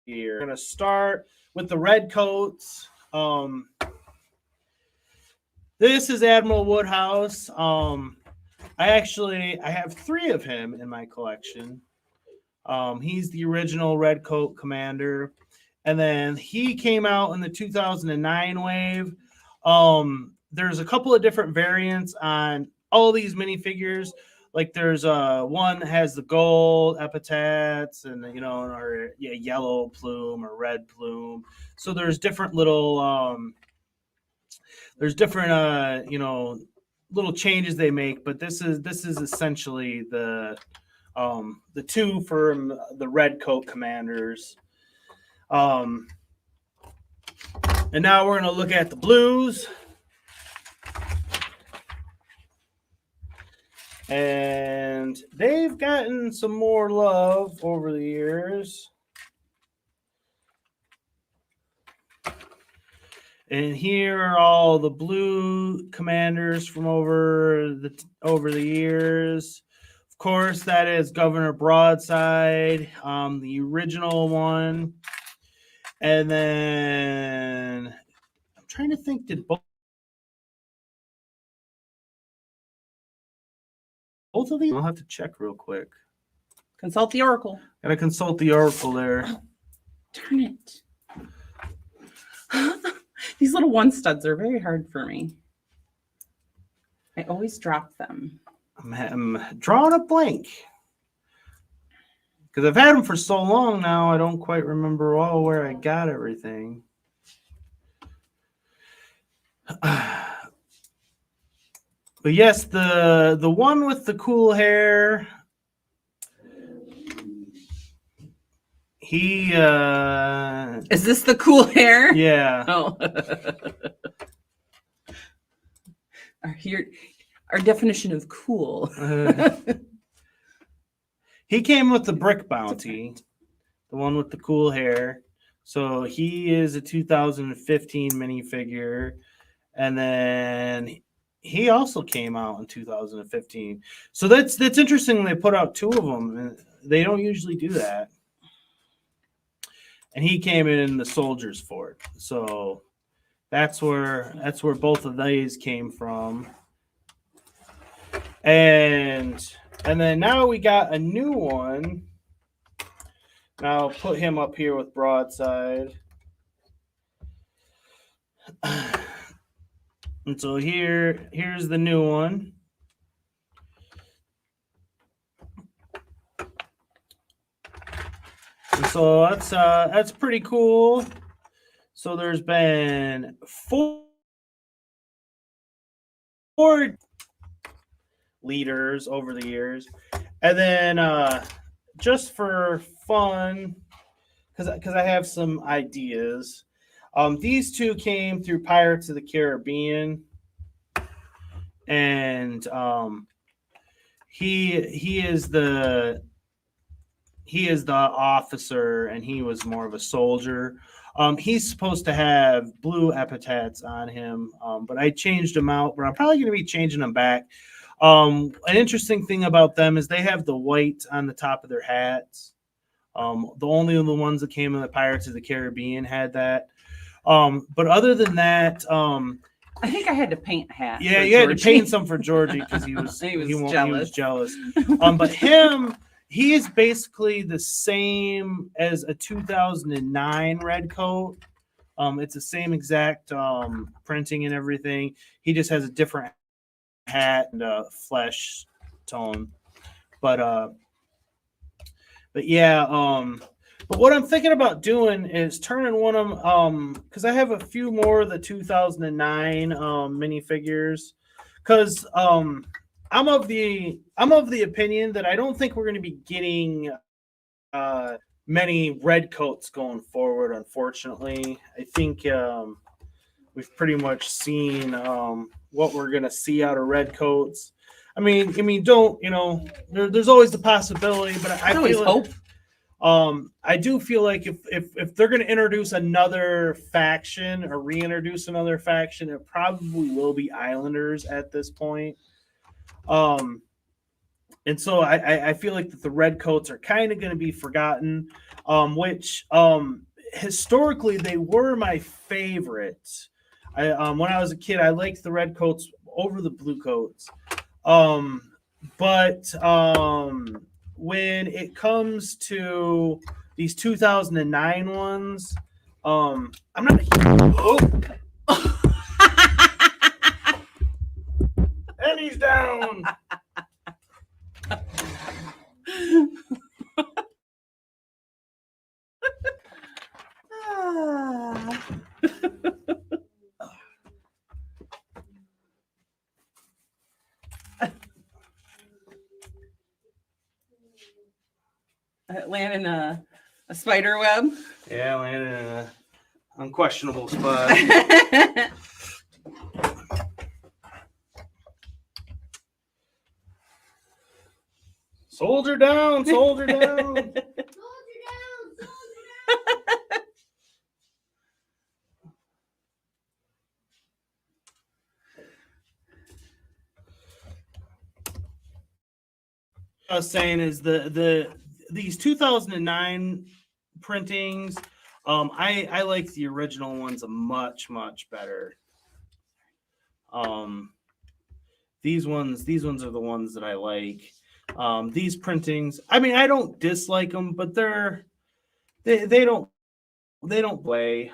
year. We're gonna start with the Redcoats. This is Admiral Woodhouse. I have 3 of him in my collection. He's the original Redcoat commander, and then he came out in the 2009 wave. There's a couple of different variants on all these minifigures. Like there's one that has the gold epithets and or yellow plume or red plume. So there's different little little changes they make, but this is essentially the 2 from the Redcoat commanders. And now we're going to look at the blues. And they've gotten some more love over the years. And here are all the blue commanders from over the years. Of course, that is Governor Broadside, the original one. And then I'm trying to think, did both of these? I'll have to check real quick. Consult the Oracle. Gotta consult the Oracle there. Oh, darn it. These little one studs are very hard for me. I always drop them. I'm drawing a blank. Because I've had them for so long now, I don't quite remember where I got everything. But yes, the one with the cool hair, he is this the cool hair? Yeah. Oh. Our definition of cool. He came with the Brick Bounty, the one with the cool hair. So he is a 2015 minifigure, and then he also came out in 2015. So that's interesting. They put out 2 of them. They don't usually do that. And he came in the Soldier's Fort. So that's where both of these came from. And then now we got a new one. Now I'll put him up here with Broadside. And so here's the new one. And so that's pretty cool. So there's been four leaders over the years, and then just for fun, because I have some ideas. These two came through Pirates of the Caribbean, and he is the officer, and he was more of a soldier. He's supposed to have blue epithets on him, but I changed him out. But I'm probably going to be changing them back. An interesting thing about them is they have the white on the top of their hats. The ones that came in the Pirates of the Caribbean had that. But other than that, I think I had to paint hats. Yeah, you had to paint some for Georgie because he was jealous. But he is basically the same as a 2009 red coat. It's the same exact printing and everything. He just has a different hat and flesh tone. But yeah. But what I'm thinking about doing is turning one of them, because I have a few more of the 2009 minifigures. Because I'm of the opinion that I don't think we're going to be getting many red coats going forward. Unfortunately, I think we've pretty much seen what we're going to see out of red coats. I mean, don't there's always the possibility, but I always feel hope. I do feel like if they're going to introduce another faction or reintroduce another faction, it probably will be Islanders at this point. And so I feel like that the red coats are kind of going to be forgotten, which historically they were my favorite. When I was a kid, I liked the red coats over the blue coats. But when it comes to these 2009 ones, I'm not. And he's down. Land in a spider web. Yeah, landed in an unquestionable spot. Soldier down, soldier down. I was saying is these 2009 printings, I like the original ones much better. These ones are the ones that I like. These printings, I mean, I don't dislike them, but they don't play.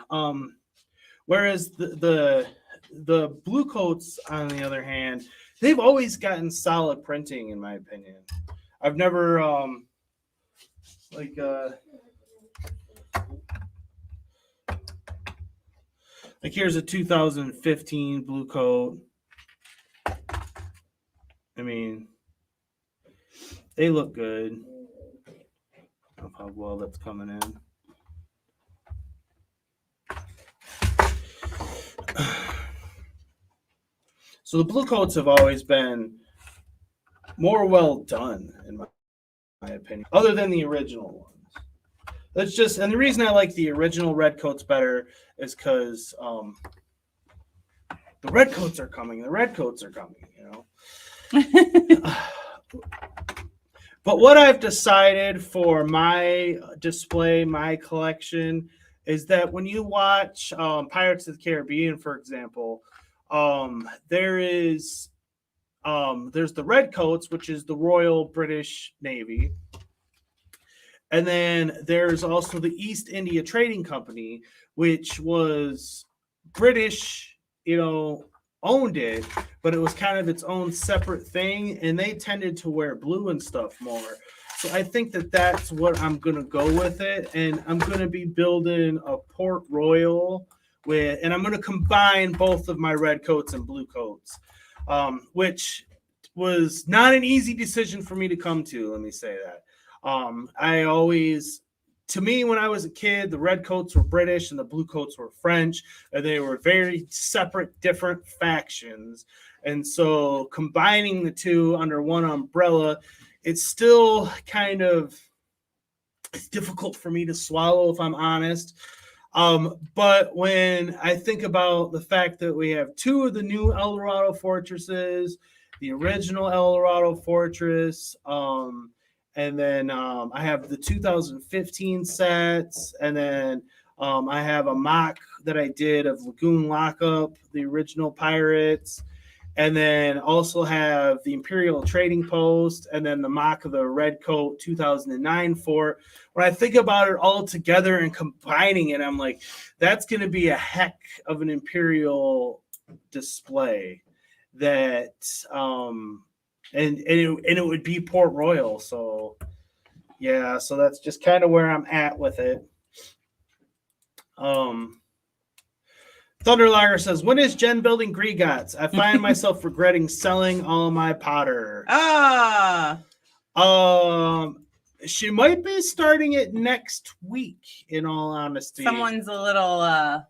Whereas the blue coats, on the other hand, they've always gotten solid printing, in my opinion. I've never like here's a 2015 blue coat. I mean, they look good. I don't know how well that's coming in. So the blue coats have always been more well done, in my opinion, other than the original ones. That's just, and the reason I like the original red coats better is because the red coats are coming. The red coats are coming, But what I've decided for my display, my collection, is that when you watch Pirates of the Caribbean, for example, there's the red coats, which is the Royal British Navy. And then there's also the East India Trading Company, which was British, owned it, but it was kind of its own separate thing, and they tended to wear blue and stuff more. So I think that that's what I'm going to go with it, and I'm going to be building a Port Royal and I'm going to combine both of my red coats and blue coats, which was not an easy decision for me to come to, let me say that. To me, when I was a kid, the red coats were British and the blue coats were French, and they were very separate, different factions. And so combining the two under one umbrella, it's still kind of difficult for me to swallow, if I'm honest. But when I think about the fact that we have two of the new Eldorado fortresses, the original Eldorado fortress, and then I have the 2015 sets, and then I have a mock that I did of Lagoon Lockup, the original Pirates, and then also have the Imperial Trading Post, and then the mock of the Red Coat 2009 fort. When I think about it all together and combining it, I'm like, that's going to be a heck of an Imperial display. That and it would be Port Royal. So yeah, so that's just kind of where I'm at with it. Thunderlager says, when is Jen building Gringotts? I find myself regretting selling all my Potter. She might be starting it next week, in all honesty. Someone's a little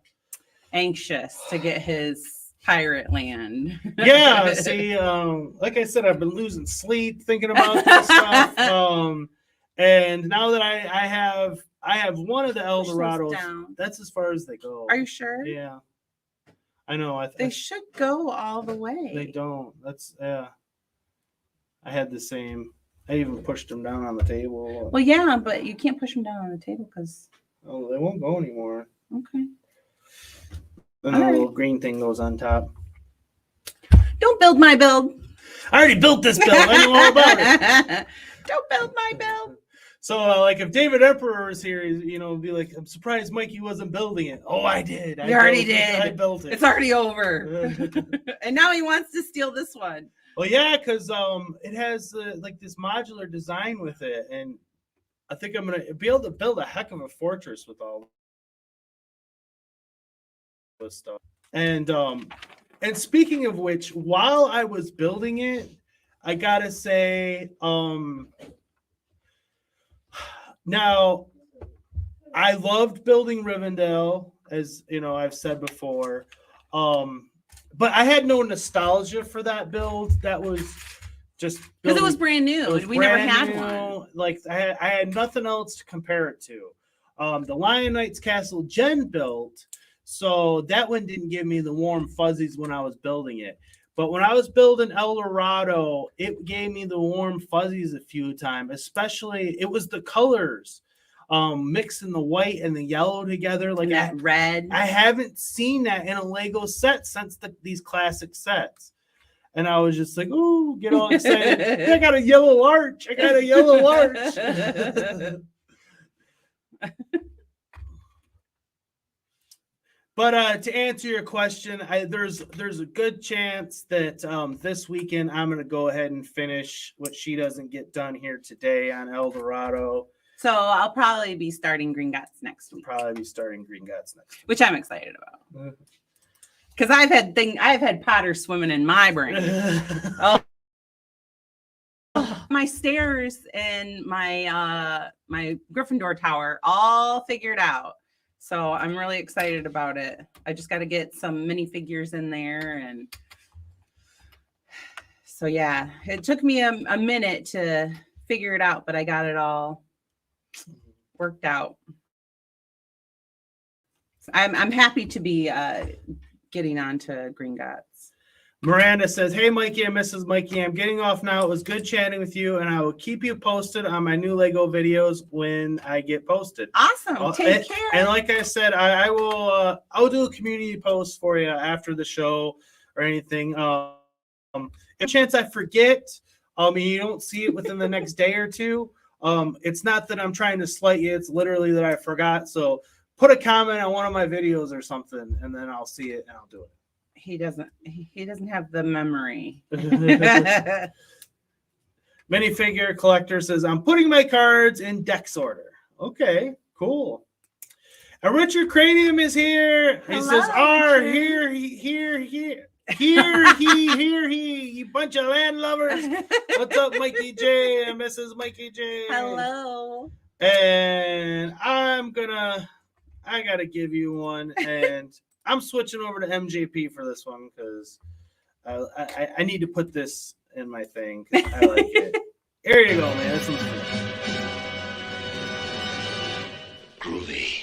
anxious to get his pirate land. Yeah, see, like I said, I've been losing sleep thinking about this stuff. And now that I have one of the Eldorados. That's as far as they go. Are you sure? Yeah. I know. They should go all the way. They don't. That's I had the same. I even pushed them down on the table. Well, yeah, but you can't push them down on the table because. Oh, they won't go anymore. Okay. Then the little green thing goes on top. Don't build my build. I already built this build. I know all about it. Don't build my build. So, like, if David Emperor is here, be like, I'm surprised Mikey wasn't building it. Oh, I did. You already did. I built it. It's already over. And now he wants to steal this one. Well, yeah, because it has like this modular design with it, and I think I'm gonna be able to build a heck of a fortress with all this stuff. And speaking of which, while I was building it, I gotta say, now I loved building Rivendell, as I've said before. But I had no nostalgia for that build. That was just because it was brand new. We never had one. Like I had nothing else to compare it to. The Lion Knight's Castle Jen built, so that one didn't give me the warm fuzzies when I was building it. But when I was building Eldorado, it gave me the warm fuzzies a few times. Especially, it was the colors. Mixing the white and the yellow together, like that red. I haven't seen that in a Lego set since these classic sets, and I was just like, "Ooh, get all excited! I got a yellow arch! I got a yellow arch!" But to answer your question, there's a good chance that this weekend I'm going to go ahead and finish what she doesn't get done here today on Eldorado. So I'll probably be starting Gringotts next week. Which I'm excited about. Because I've had Potter swimming in my brain. My stairs and my my Gryffindor tower all figured out. So I'm really excited about it. I just got to get some minifigures in there, and so yeah, it took me a minute to figure it out, but I got it all worked out. I'm happy to be getting on to Gringotts. Miranda says, "Hey Mikey and Mrs. Mikey, I'm getting off now. It was good chatting with you, and I will keep you posted on my new Lego videos when I get posted." Awesome. Take care. And like I said, I will I'll do a community post for you after the show or anything. A chance I forget, you don't see it within the next day or two. It's not that I'm trying to slight you. It's literally that I forgot. So put a comment on one of my videos or something, and then I'll see it and I'll do it. he doesn't have the memory. Minifigure collector says, I'm putting my cards in dex order. Okay, cool. And Richard Cranium is here. He says, R, here, here, you bunch of land lovers. What's up, Mikey J and Mrs. Mikey J? Hello. And I gotta give you one, and I'm switching over to MJP for this one because I need to put this in my thing because I like it. Here you go, man. This one's Groovy.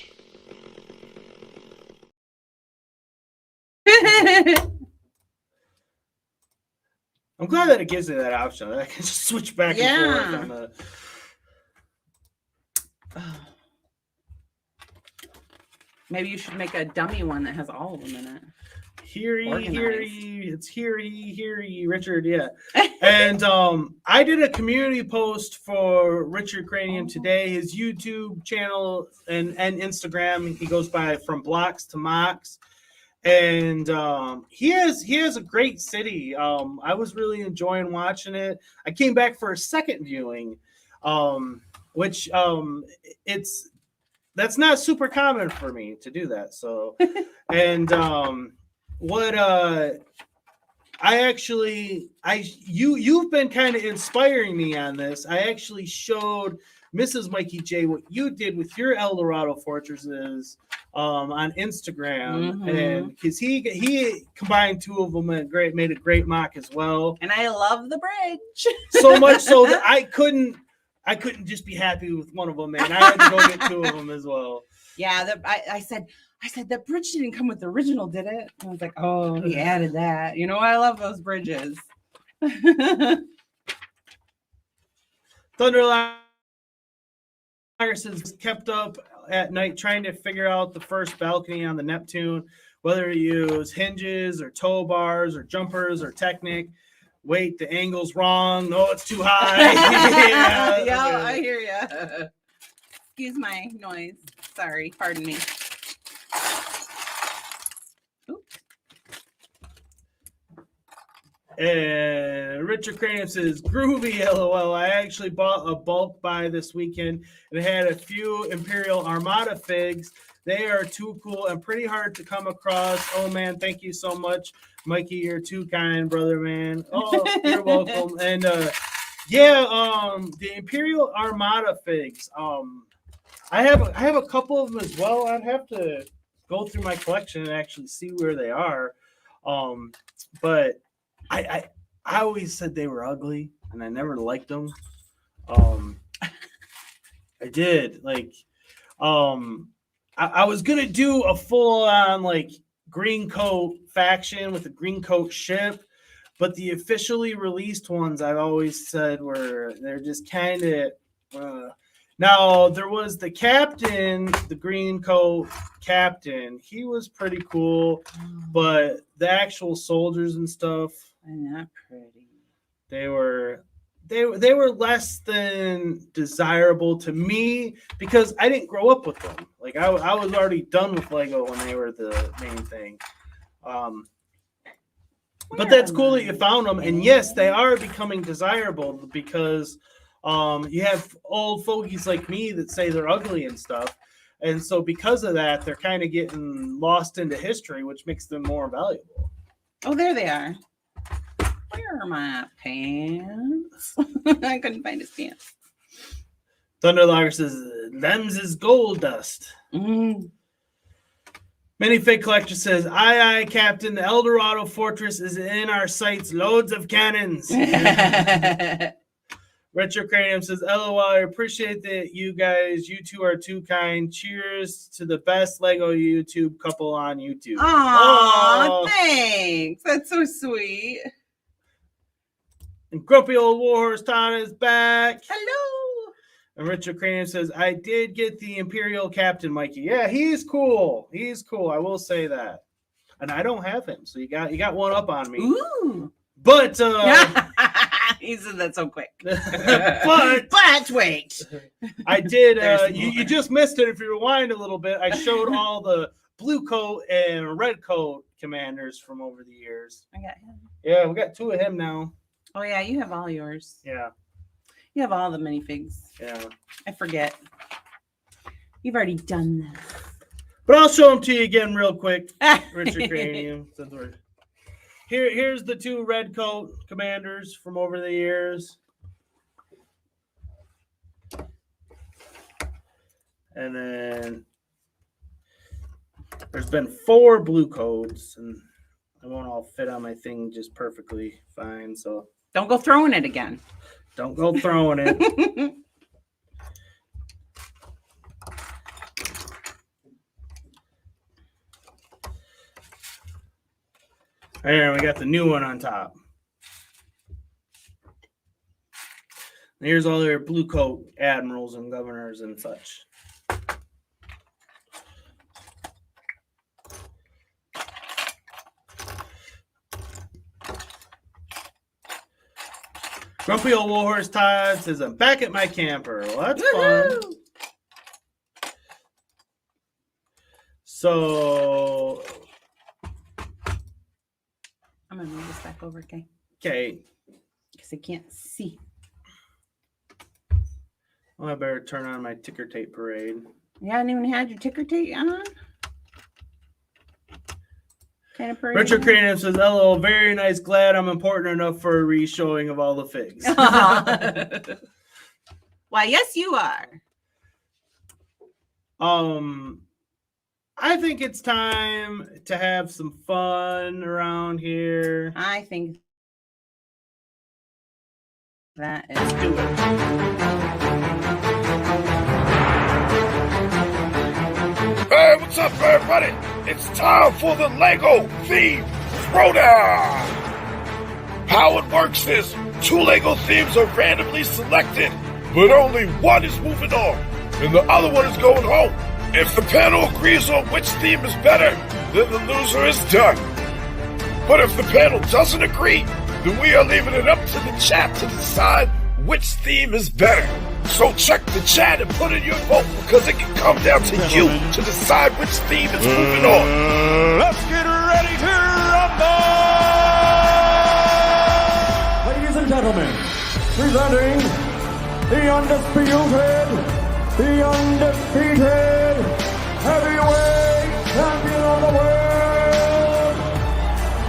I'm glad that it gives me that option. I can just switch back and forth on the. Maybe you should make a dummy one that has all of them in it. Hear ye, it's hear ye, Richard, yeah. And I did a community post for Richard Cranium today, his YouTube channel and Instagram. He goes by From Blocks to Mocks. And he has a great city. I was really enjoying watching it. I came back for a second viewing, which that's not super common for me to do that. So, and you've been kind of inspiring me on this. I actually showed Mrs. Mikey J what you did with your Eldorado fortresses on Instagram, and because he combined two of them and made a great mock as well. And I love the bridge so much so that I couldn't just be happy with one of them, man. I had to go get two of them as well. Yeah, I said that bridge didn't come with the original, did it? And I was like, oh, he added that. You know, I love those bridges. Thunderlight is kept up at night trying to figure out the first balcony on the Neptune, whether you use hinges or tow bars or jumpers or Technic. Wait, the angle's wrong. No, it's too high. Yeah, I hear you. Excuse my noise. Sorry, pardon me. Oops. And Richard Cranium says, groovy, LOL. I actually bought a bulk buy this weekend and it had a few Imperial Armada figs. They are too cool and pretty hard to come across. Oh, man, thank you so much. Mikey, you're too kind, brother, man. Oh, you're welcome. And, the Imperial Armada figs. I have a couple of them as well. I'd have to go through my collection and actually see where they are. But I always said they were ugly, and I never liked them. I did I was gonna do a full on green coat faction with a green coat ship, but the officially released ones I've always said they're just kind of. Now there was the captain, the green coat captain. He was pretty cool, but the actual soldiers and stuff. They're not pretty. They were less than desirable to me because I didn't grow up with them. I was already done with Lego when they were the main thing. But that's cool that you found them. And yes, they are becoming desirable because you have old fogies like me that say they're ugly and stuff. And so because of that, they're kind of getting lost into history, which makes them more valuable. Oh, there they are. Where are my pants? I couldn't find his pants. Thunderlogger says, them's is gold dust. Minifig Collector says, aye, Captain, the Eldorado Fortress is in our sights. Loads of cannons. Retro Cranium says, LOL, I appreciate that you two are too kind. Cheers to the best Lego YouTube couple on YouTube. Aww, thanks. That's so sweet. And grumpy old Warhorse Town is back. Hello. And Richard Cranium says, I did get the Imperial Captain, Mikey. Yeah, he's cool. He's cool. I will say that. And I don't have him, so you got one up on me. Ooh. But he You said that so quick. but wait. I did. There's You more. just missed it if you rewind a little bit. I showed all the blue coat and red coat commanders from over the years. I got him. Yeah, we got 2 of him now. Oh yeah, you have all yours. Yeah, You have all the minifigs. yeah. I forget. You've already done this. But I'll show them to you again real quick, Richard Cranium. Since we're here's the 2 red coat commanders from over the years. And then there's been 4 blue coats, and they won't all fit on my thing just perfectly fine. So Don't go throwing it again. don't go throwing it. There, we got the new one on top. Here's all their blue coat admirals and governors and such. Grumpy Old Warhorse Todd says, I'm back at my camper. Well, that's fun. So, I'm gonna move this back over, okay? okay. Because I can't see. Well, I better turn on my ticker tape parade. You haven't even had your ticker tape on? Kind of parade. Richard Cranium says, hello, very nice. Glad I'm important enough for a re-showing of all the figs. Why, yes, you are. I think it's time to have some fun around here. I think that is. Let's do it. Hey, what's up, everybody? It's time for the Lego Theme Throwdown! How it works is 2 Lego themes are randomly selected, but only one is moving on, and the other one is going home. If the panel agrees on which theme is better, then the loser is done. But if the panel doesn't agree, then we are leaving it up to the chat to decide which theme is better. So check the chat and put in your vote, because it can come down to you to decide which theme is moving on. Let's get ready to rumble! Ladies and gentlemen, presenting the undefeated heavyweight champion of the world,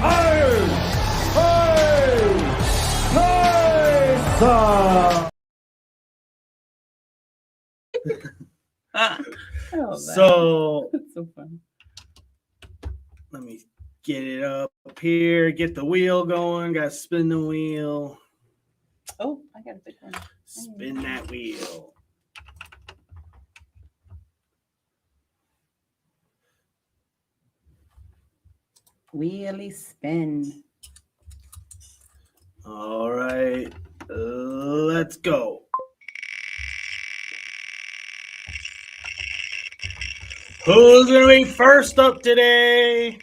Tyson. So, That's so fun. let me get it up here, get the wheel going, got to spin the wheel. Oh, I got a big one. Spin that wheel. Wheelie spin. All right, let's go. Who's going to be first up today?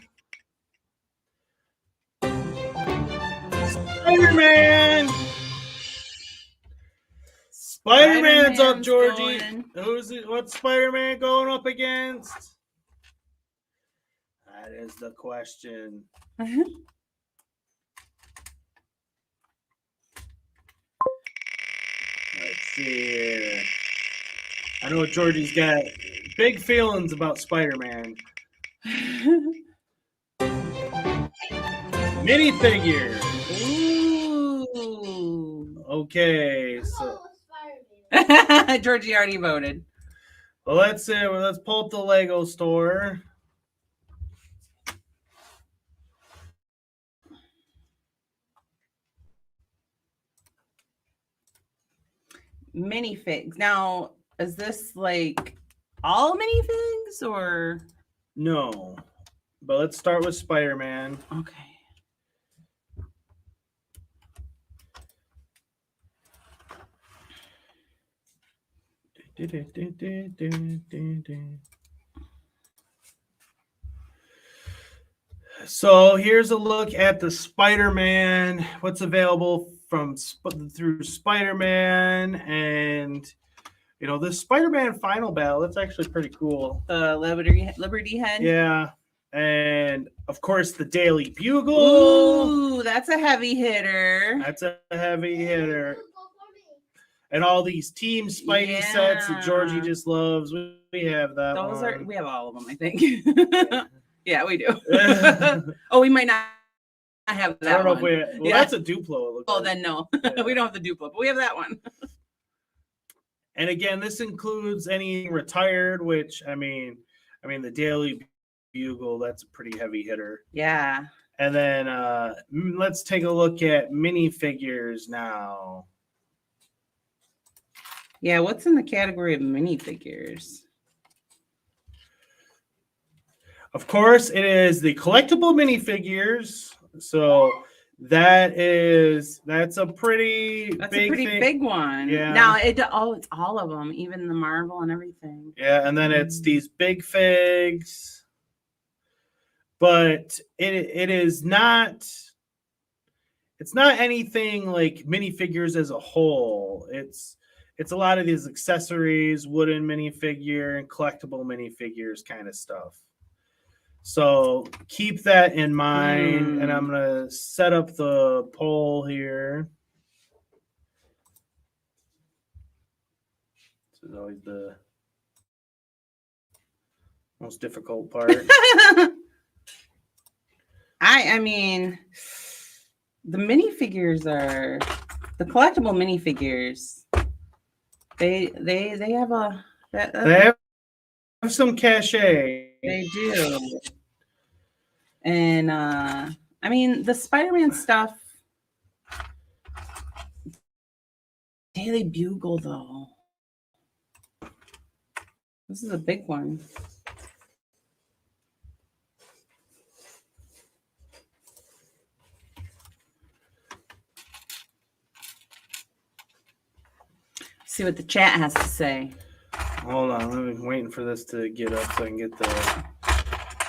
Spider-Man! Spider-Man's up, Georgie. Going. What's Spider-Man going up against? That is the question. Let's see here. I know Georgie's got big feelings about Spider-Man. Minifigure. Ooh. Okay, so Georgie already voted. well, let's pull up the Lego store. Minifigs. Now, is this like all minifigs or No, but let's start with Spider-Man. okay? So here's a look at the Spider-Man. What's available through Spider-Man and this Spider-Man final battle. That's actually pretty cool. The Liberty Head. Yeah, and of course the Daily Bugle. Ooh, that's a heavy hitter. That's a heavy hitter. And all these Team Spidey sets that Georgie just loves. We have that. We have all of them, I think. Yeah, we do. Oh, we might not have that. I don't know if that's a Duplo. Then no, we don't have the Duplo, but we have that one. And again, this includes any retired, which I mean, the Daily Bugle. That's a pretty heavy hitter. Yeah. And then let's take a look at minifigures now. Yeah, what's in the category of minifigures? Of course, it is the collectible minifigures. So that's a pretty big one. Yeah. Now it's all of them, even the Marvel and everything. Yeah, and then it's these big figs. But it is not. It's not anything like minifigures as a whole. It's a lot of these accessories, wooden minifigure, and collectible minifigures kind of stuff. So keep that in mind, and I'm going to set up the poll here. This is always the most difficult part. I mean, the minifigures are the collectible minifigures. They have they have some cachet. They do. And I mean, the Spider-Man stuff. Daily Bugle, though. This is a big one. See what the chat has to say. Hold on, I'm waiting for this to get up so I can get the.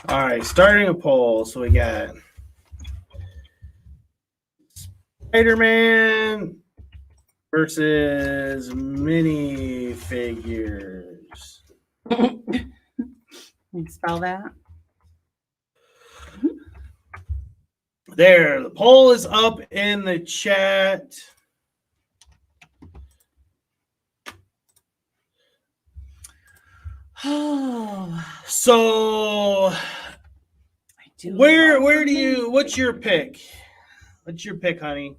All right, starting a poll. So we got Spider-Man versus minifigures. Can you spell that? There, the poll is up in the chat. Oh, so where do you? What's your pick? What's your pick, honey?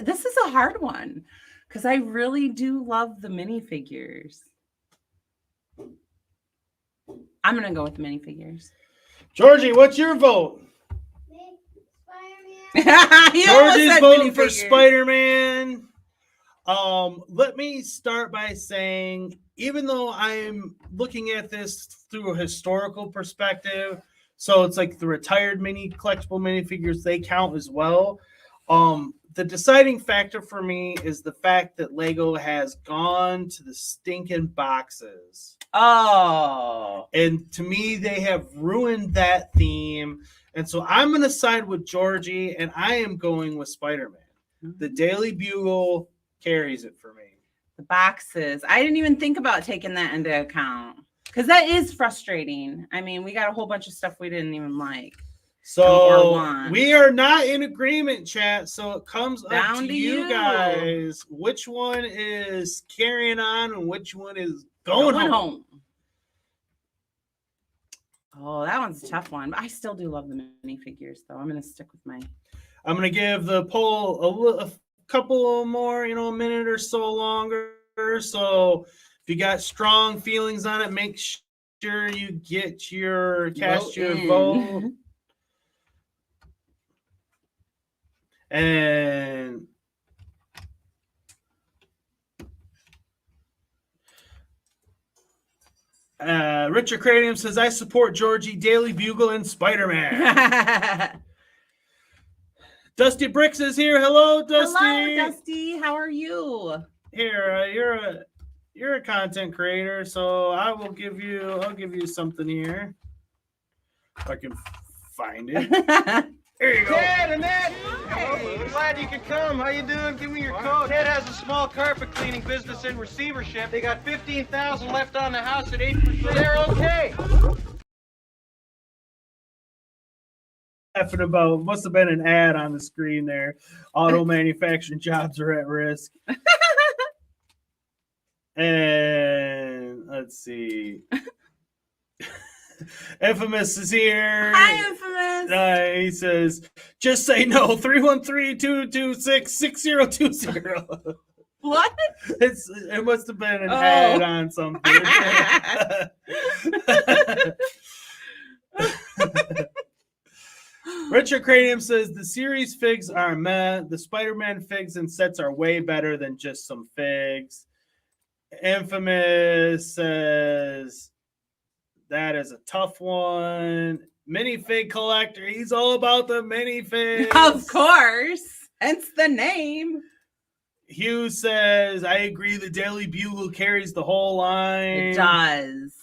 This is a hard one because I really do love the minifigures. I'm gonna go with the minifigures. Georgie, what's your vote? Georgie's voting for Spider-Man. Let me start by saying, even though I'm looking at this through a historical perspective, so it's like the retired collectible minifigures, they count as well. The deciding factor for me is the fact that Lego has gone to the stinking boxes. Oh. And to me, they have ruined that theme. And so I'm going to side with Georgie, and I am going with Spider-Man. Mm-hmm. The Daily Bugle carries it for me. The boxes. I didn't even think about taking that into account because that is frustrating. I mean, we got a whole bunch of stuff we didn't even like. So we are not in agreement, chat. So it comes up to you guys. Which one is carrying on and which one is going home? Oh, that one's a tough one. But I still do love the minifigures, though. I'm going to stick with mine. I'm going to give the poll a couple more, a minute or so longer. So if you got strong feelings on it, make sure you cast your vote. And Richard Cranium says, I support Georgie, Daily Bugle, and Spider-Man. Dusty Bricks is here. Hello, Dusty. Hello, Dusty. How are you? Here, you're a content creator, so I'll give you something here. If I can find it. There you go. Ted, Annette! Hey, glad you could come. How you doing? Give me your coat. Ted has a small carpet cleaning business in receivership. They got $15,000 left on the house at 8%. They're okay. Laughing about must have been an ad on the screen there. Auto manufacturing jobs are at risk. And let's see. Infamous is here. Hi, Infamous. He says, just say no. 313-226-6020. What? It must have been an ad on something. Richard Cranium says the series figs are meh. The Spider-Man figs and sets are way better than just some figs. Infamous says that is a tough one. Minifig collector. He's all about the minifigs. Of course. Hence the name. Hugh says, I agree the Daily Bugle carries the whole line. It does.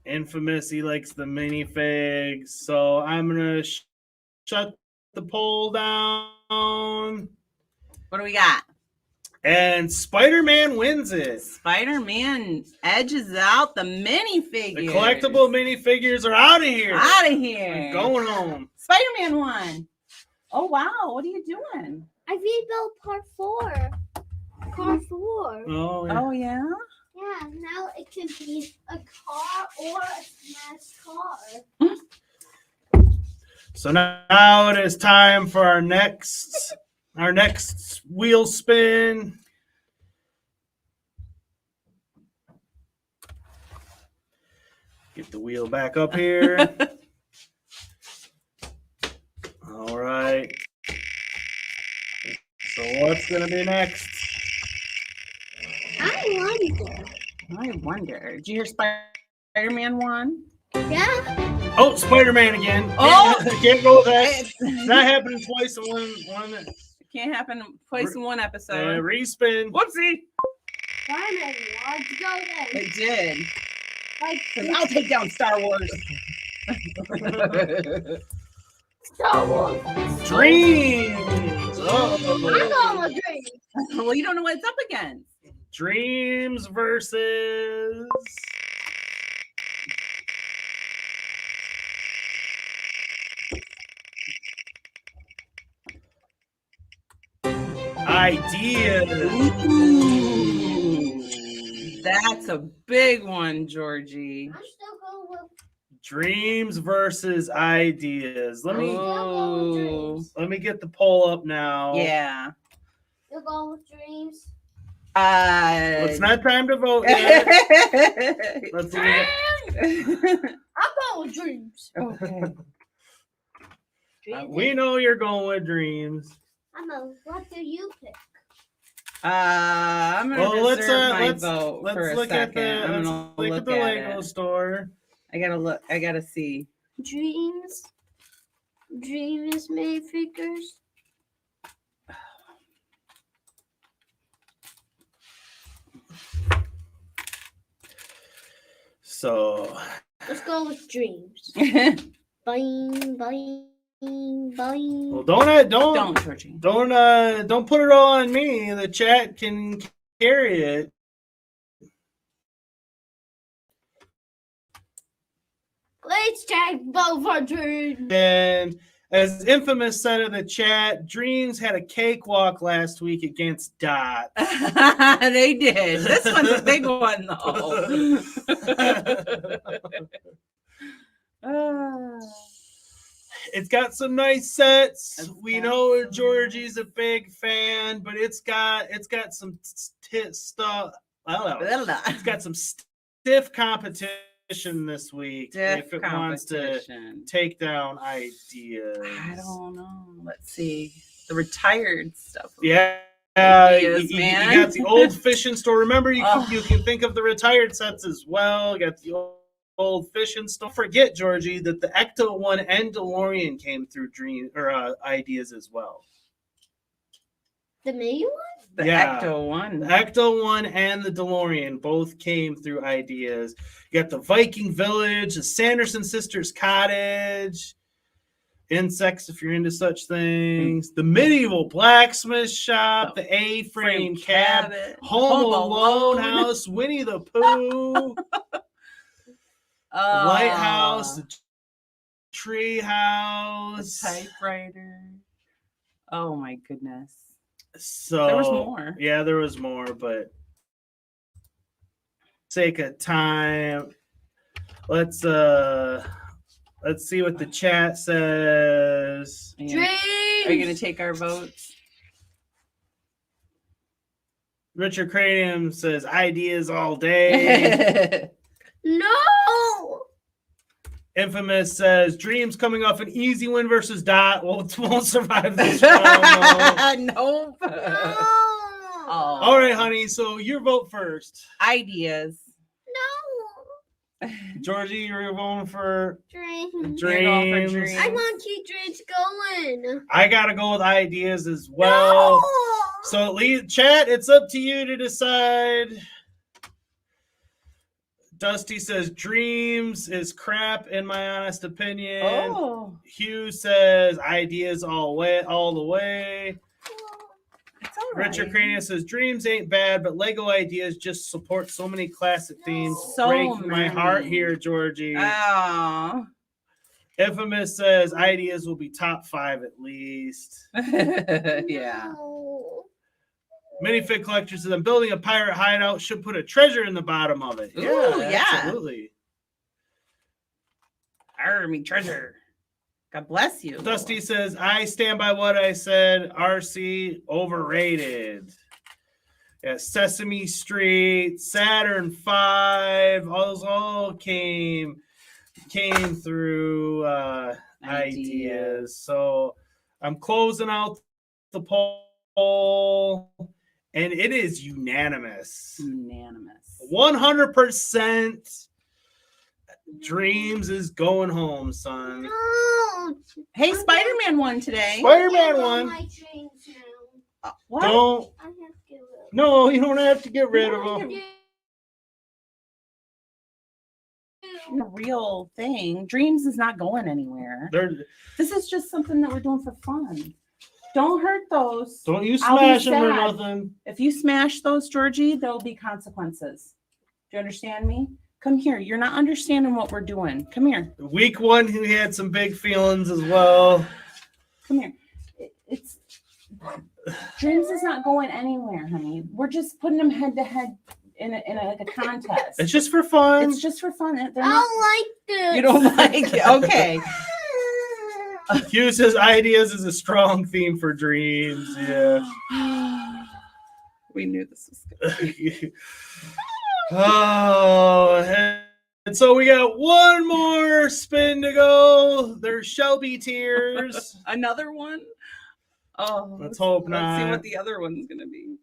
Infamous, he likes the minifigs. So I'm going to shut the poll down. What do we got? And Spider-Man wins it. Spider-Man edges out the minifigures. The collectible minifigures are out of here. Out of here. I'm going home. Spider-Man won. Oh, wow. What are you doing? I rebuilt part 4. Part 4. Oh, yeah. Oh, yeah? Yeah, now it can be a car or a smashed car. So now it is time for our next wheel spin. Get the wheel back up here. All right. So what's going to be next? I wonder. Did you hear Spider-Man won? Yeah. Oh, Spider-Man again. Oh! Can't go with that. That happened twice in one. Can't happen twice in one episode. Respin. Whoopsie. Spider-Man wants to go then. It did. Like, I'll take down Star Wars. Star Wars. Dreams. I'm going with dreams. Well, you don't know what it's up against. Dreams versus Ideas. Ooh, that's a big one, Georgie. I'm still going with Dreams versus Ideas. Let me get the poll up now. Yeah. You're going with dreams. Well, it's not time to vote yet. Let's see. I'm going with dreams. Okay. We know you're going with dreams. What do you pick? I'm gonna reserve my vote for a second. Look at the Lego store. I gotta look. I gotta see. Dreams. Dreams made figures. So let's go with dreams. Bing, bing. Well, don't put it all on me. The chat can carry it. Let's check both for dreams. And as Infamous said in the chat, Dreams had a cakewalk last week against Dot. They did. This one's a big one, though. It's got some nice sets. We know Georgie's a big fan, but it's got some stuff. It's got some stiff competition this week if it wants to take down Ideas. I don't know. Let's see. The retired stuff. Yeah. Ideas, you got the old fishing store. Remember, you can think of the retired sets as well. You got the old fishing store. Don't forget, Georgie, that the Ecto one and DeLorean came through Ideas as well. The mini one? The Yeah. Ecto one. The Ecto one and the DeLorean both came through ideas. You got the Viking Village, the Sanderson Sisters Cottage, insects if you're into such things, the medieval blacksmith shop, the A-frame cabin, Home Alone house, Winnie the Pooh, the lighthouse, the tree house, the typewriter. Oh my goodness. So there was more. Yeah, there was more, but sake of time, let's see what the chat says. Are you gonna take our votes? Richard Cranium says ideas all day. No. Infamous says dreams coming off an easy win versus Dot won't survive this round. Nope. Oh. All right, honey. So your vote first. Ideas. No. Georgie, you're voting for Dreams. dreams. I want to keep dreams going. I gotta go with ideas as well. No. So chat, it's up to you to decide. Dusty says dreams is crap in my honest opinion. Oh. Hugh says ideas all the way. It's all Richard right. Cranius says dreams ain't bad, but Lego ideas just support so many classic themes. So Break my heart many. here, Georgie. Oh. Infamous says ideas will be top 5 at least. Yeah. No. Minifig Collector says I'm building a pirate hideout. Should put a treasure in the bottom of it. Ooh, yeah. Absolutely. Army treasure. God bless you. Dusty says I stand by what I said. RC overrated. Yeah, Sesame Street, Saturn 5, all came through ideas. So I'm closing out the poll. And it is unanimous. 100% dreams is going home, son. No. Hey, Spider-Man won today. Spider-Man won. My dreams now. What? Don't. I have to get rid of No, you don't have to get rid of them. A real thing. Dreams is not going anywhere. They're, This is just something that we're doing for fun. Don't hurt those. don't you I'll be smash them or sad. nothing. If you smash those, Georgie, there will be consequences. Do you understand me? Come here. You're not understanding what we're doing. Come here. Week 1, he had some big feelings as well. Come here. It's dreams is not going anywhere, honey. We're just putting them head to head in a contest. It's just for fun. It's just for fun. They're I not- don't like this. You don't like it? Okay. Hugh says ideas is a strong theme for dreams. Yeah. We knew this was good. Oh, and so we got one more spin to go. There shall be tears. Another one? Oh, Let's hope let's see not. what the other one's gonna be.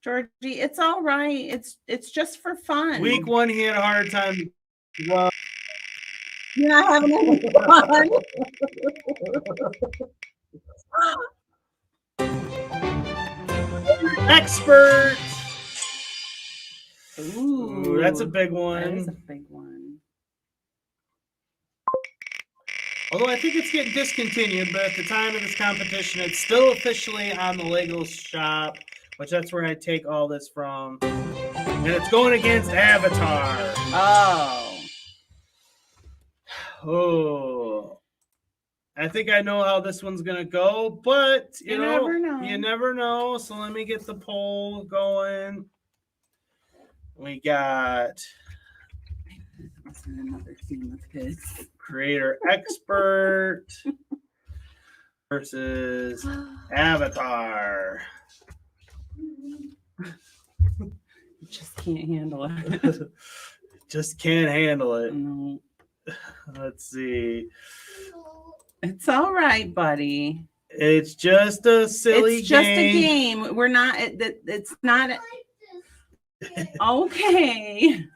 Georgie, it's all right. It's just for fun. Week 1, he had a hard time. Well, You're not having any fun. expert. Ooh, That's a big one. That is a big one. Although I think it's getting discontinued, but at the time of this competition, it's still officially on the Lego shop, which that's where I take all this from. And it's going against Avatar. Oh. I think I know how this one's going to go, but you never know. You never know. So let me get the poll going. We got another theme of his. Creator Expert versus Avatar. Just can't handle it. Just can't handle it. No. Let's see. It's all right, buddy. It's just a silly It's just a game. We're not. It's not. Okay.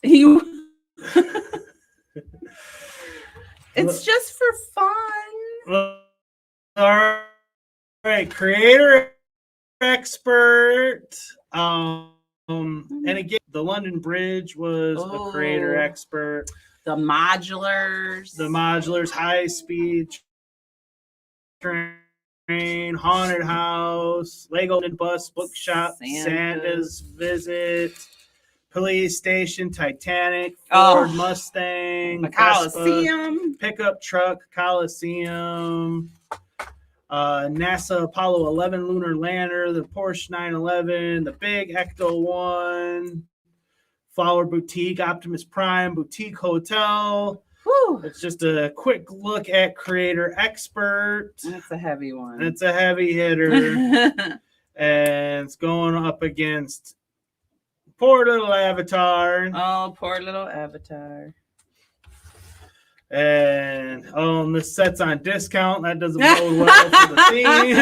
You. It's just for fun. All right, creator expert. And again, the London Bridge was a creator expert. The modulars, high speed train, haunted house, Lego and bus, bookshop, Santa's visit, police station, Titanic, Ford Mustang, the Coliseum, Vespa, pickup truck, Coliseum, NASA Apollo 11 lunar lander, the Porsche 911, the big Ecto 1, Flower Boutique, Optimus Prime, Boutique Hotel. Whew. It's just a quick look at creator expert. That's a heavy one. It's a heavy hitter. And it's going up against poor little Avatar. Oh, poor little Avatar. And this set's on discount. That doesn't bode well for the theme.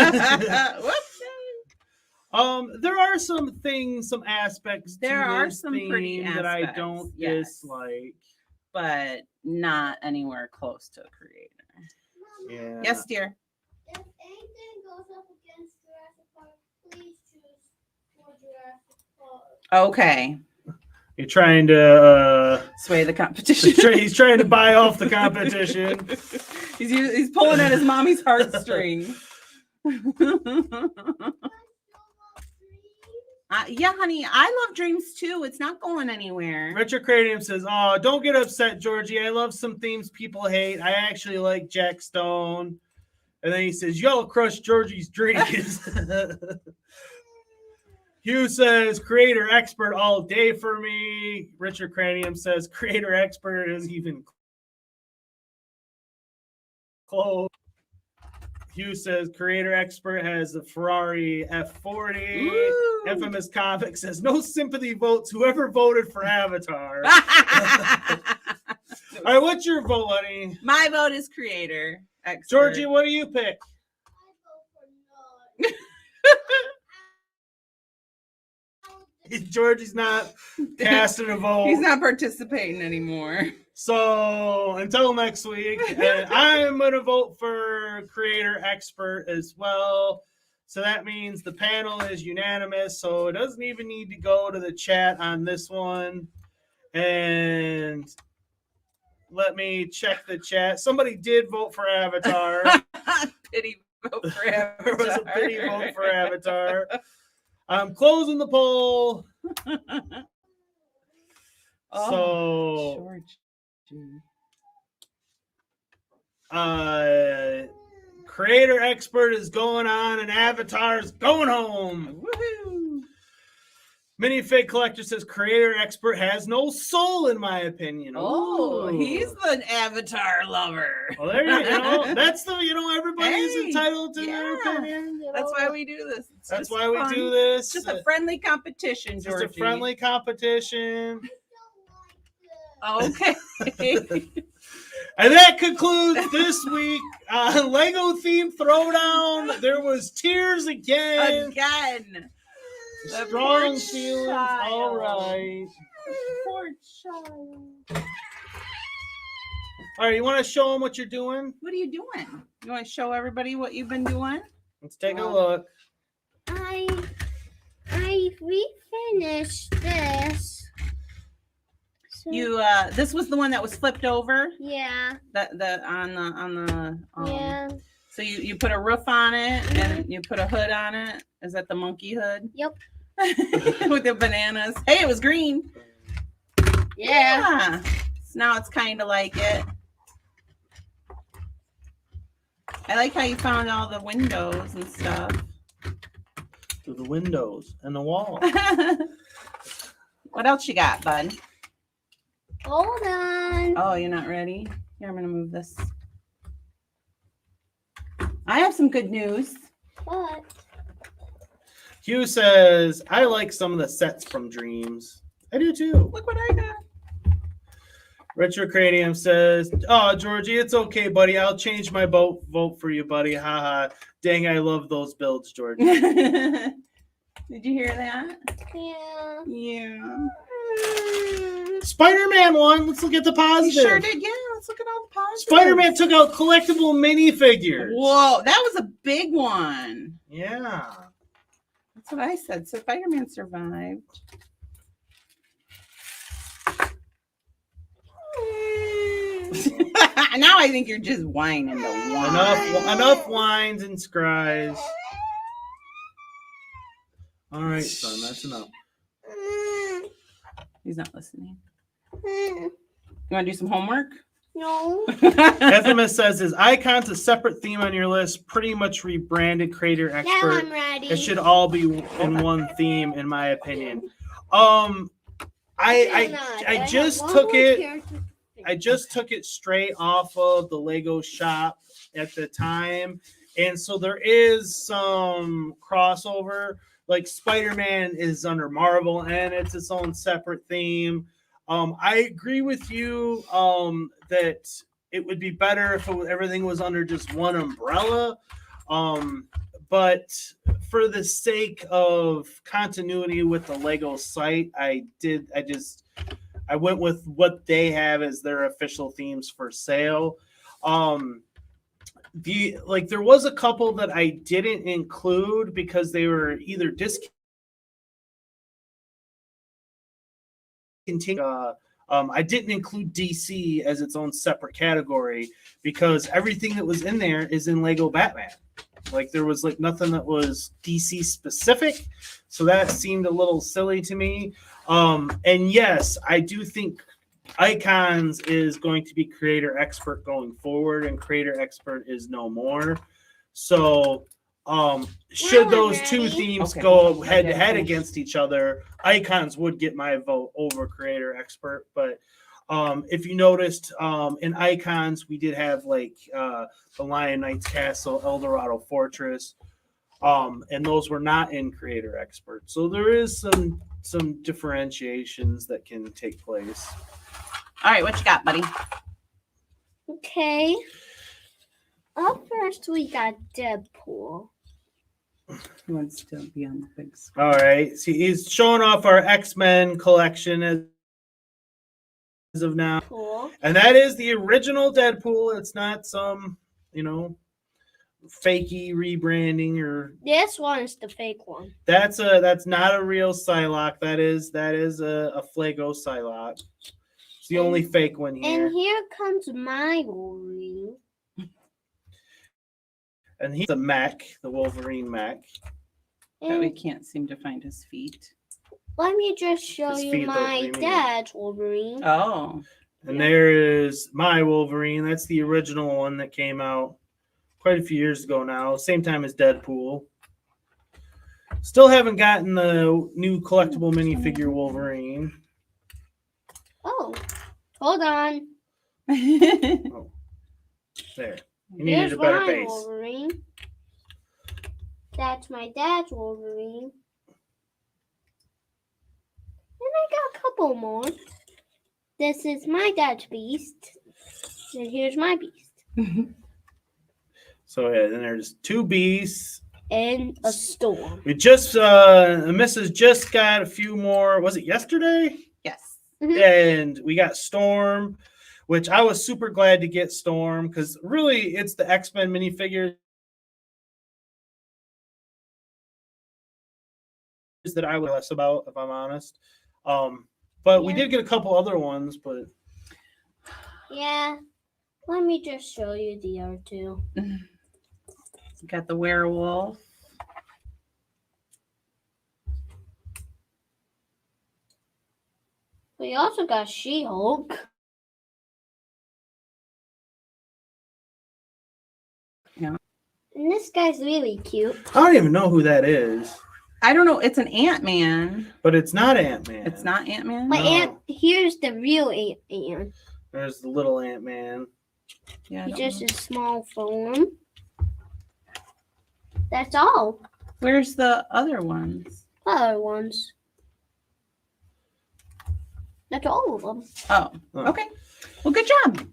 There are some things, some aspects there to are this some theme pretty that I aspects, don't yes. dislike. But not anywhere close to a creator. Yeah. Yes, dear. If anything goes up against Jurassic Park, please choose for Jurassic Park. Okay. You're trying to sway the competition. He's trying to buy off the competition. He's pulling at his mommy's heartstring. Yeah, honey, I love Dreams too. It's not going anywhere. Richard Cranium says, "Oh, don't get upset, Georgie. I love some themes people hate. I actually like Jack Stone." And then he says, "Y'all crush Georgie's dreams." Hugh says, "Creator expert all day for me." Richard Cranium says, "Creator expert is even close." Hugh says, "Creator expert has the Ferrari F40. Ooh. Infamous Comic says, "No sympathy votes. Whoever voted for Avatar." All right, what's your vote, honey? My vote is creator expert. Georgie, what do you pick? I vote for none. Georgie's not casting a vote. He's not participating anymore. So until next week, I'm going to vote for creator expert as well. So that means the panel is unanimous. So it doesn't even need to go to the chat on this one. And let me check the chat. Somebody did vote for Avatar. Pity vote for Avatar. There was a pity vote for Avatar. I'm closing the poll. Creator expert is going on and Avatar's going home. Woohoo! Minifig Collector says creator expert has no soul, in my opinion. Oh, Ooh. he's the Avatar lover. Well, there you go. That's the, everybody's entitled to their opinion. That's why we do this. That's why we do this. It's just a friendly competition, Georgie. Just a friendly competition. Okay. And that concludes this week Lego theme throwdown. There was tears again. Strong feelings. Child. All right. Poor child. All right, you want to show them what you're doing? What are you doing? You want to show everybody what you've been doing? Let's take a look. I refinished this. So, You this was the one that was flipped over. yeah. Yeah. So you put a roof on it and you put a hood on it. Is that the monkey hood? Yep. With the bananas. Hey, it was green. Yeah. So now it's kind of like it. I like how you found all the windows and stuff. Through the windows and the wall. What else you got, bud? Hold on. Oh, you're not ready? Here, I'm going to move this. I have some good news. What? Hugh says, I like some of the sets from Dreams. I do too. Look what I got. Richard Cranium says, "Oh, Georgie, it's okay, buddy. I'll change my vote for you, buddy. Haha. Dang, I love those builds, Georgie." Did you hear that? Yeah. Yeah. Spider-Man won. Let's look at the He positive. sure did. Yeah, let's look at all the positives. Spider-Man took out collectible minifigures. Whoa, that was a big one. Yeah. That's what I said. So Spider-Man survived. Now I think you're just whining the whine. Enough whines and scries. All right, son, that's enough. He's not listening. You want to do some homework? No. FMS says, is Icons a separate theme on your list? Pretty much rebranded Creator Now Expert. I'm ready. It should all be in one theme, in my opinion. I just took it. I just took it straight off of the Lego shop at the time. And so there is some crossover. Like Spider-Man is under Marvel and it's its own separate theme. I agree with you that it would be better if everything was under just one umbrella. But for the sake of continuity with the Lego site, I went with what they have as their official themes for sale. There was a couple that I didn't include because they were either discontinued. I didn't include DC as its own separate category because everything that was in there is in Lego Batman. Like there was like nothing that was DC specific, so that seemed a little silly to me. And yes, I do think Icons is going to be Creator Expert going forward, and Creator Expert is no more. So, should those two themes go head to head against each other, Icons would get my vote over Creator Expert. But if you noticed, in Icons, we did have like the Lion Knight's Castle, Eldorado Fortress, and those were not in Creator Expert. So there is some differentiations that can take place. All right, what you got, buddy? Okay. Up first, we got Deadpool. He wants to be on the big screen. All right. See, he's showing off our X-Men collection as of now. Cool. And that is the original Deadpool. It's not some, fakey rebranding or This one is the fake one. that's not a real Psylocke. That is a Flago Psylocke. It's the only fake one here. And here comes my Wolverine. And he's the mech, the Wolverine mech. That we And can't seem to find his feet. let me just show His you feet, what do my you mean? dad's Wolverine. Oh. And there is my Wolverine. That's the original one that came out quite a few years ago now. Same time as Deadpool. Still haven't gotten the new collectible minifigure Wolverine. Oh, hold on. Oh, there. You needed Here's a better my base. Wolverine. That's my dad's Wolverine. And I got a couple more. This is my dad's beast. And here's my beast. So yeah, then there's two beasts. And a storm. We just Mrs. just got a few more. Was it yesterday? Yes. And we got Storm, which I was super glad to get Storm because really it's the X-Men minifigures that I was less about, if I'm honest. But we did get a couple other ones, but Yeah. Let me just show you the other two. Got the werewolf. We also got She-Hulk. Yeah. And this guy's really cute. I don't even know who that is. I don't know. It's an Ant-Man. But it's not Ant-Man. It's not Ant-Man? My No. aunt, here's the real Ant-Man. There's the little Ant-Man. Yeah, I He's don't just know. a small form. That's all. Where's the other ones? Other ones. That's all of them. Oh, Oh. okay. Well, good job.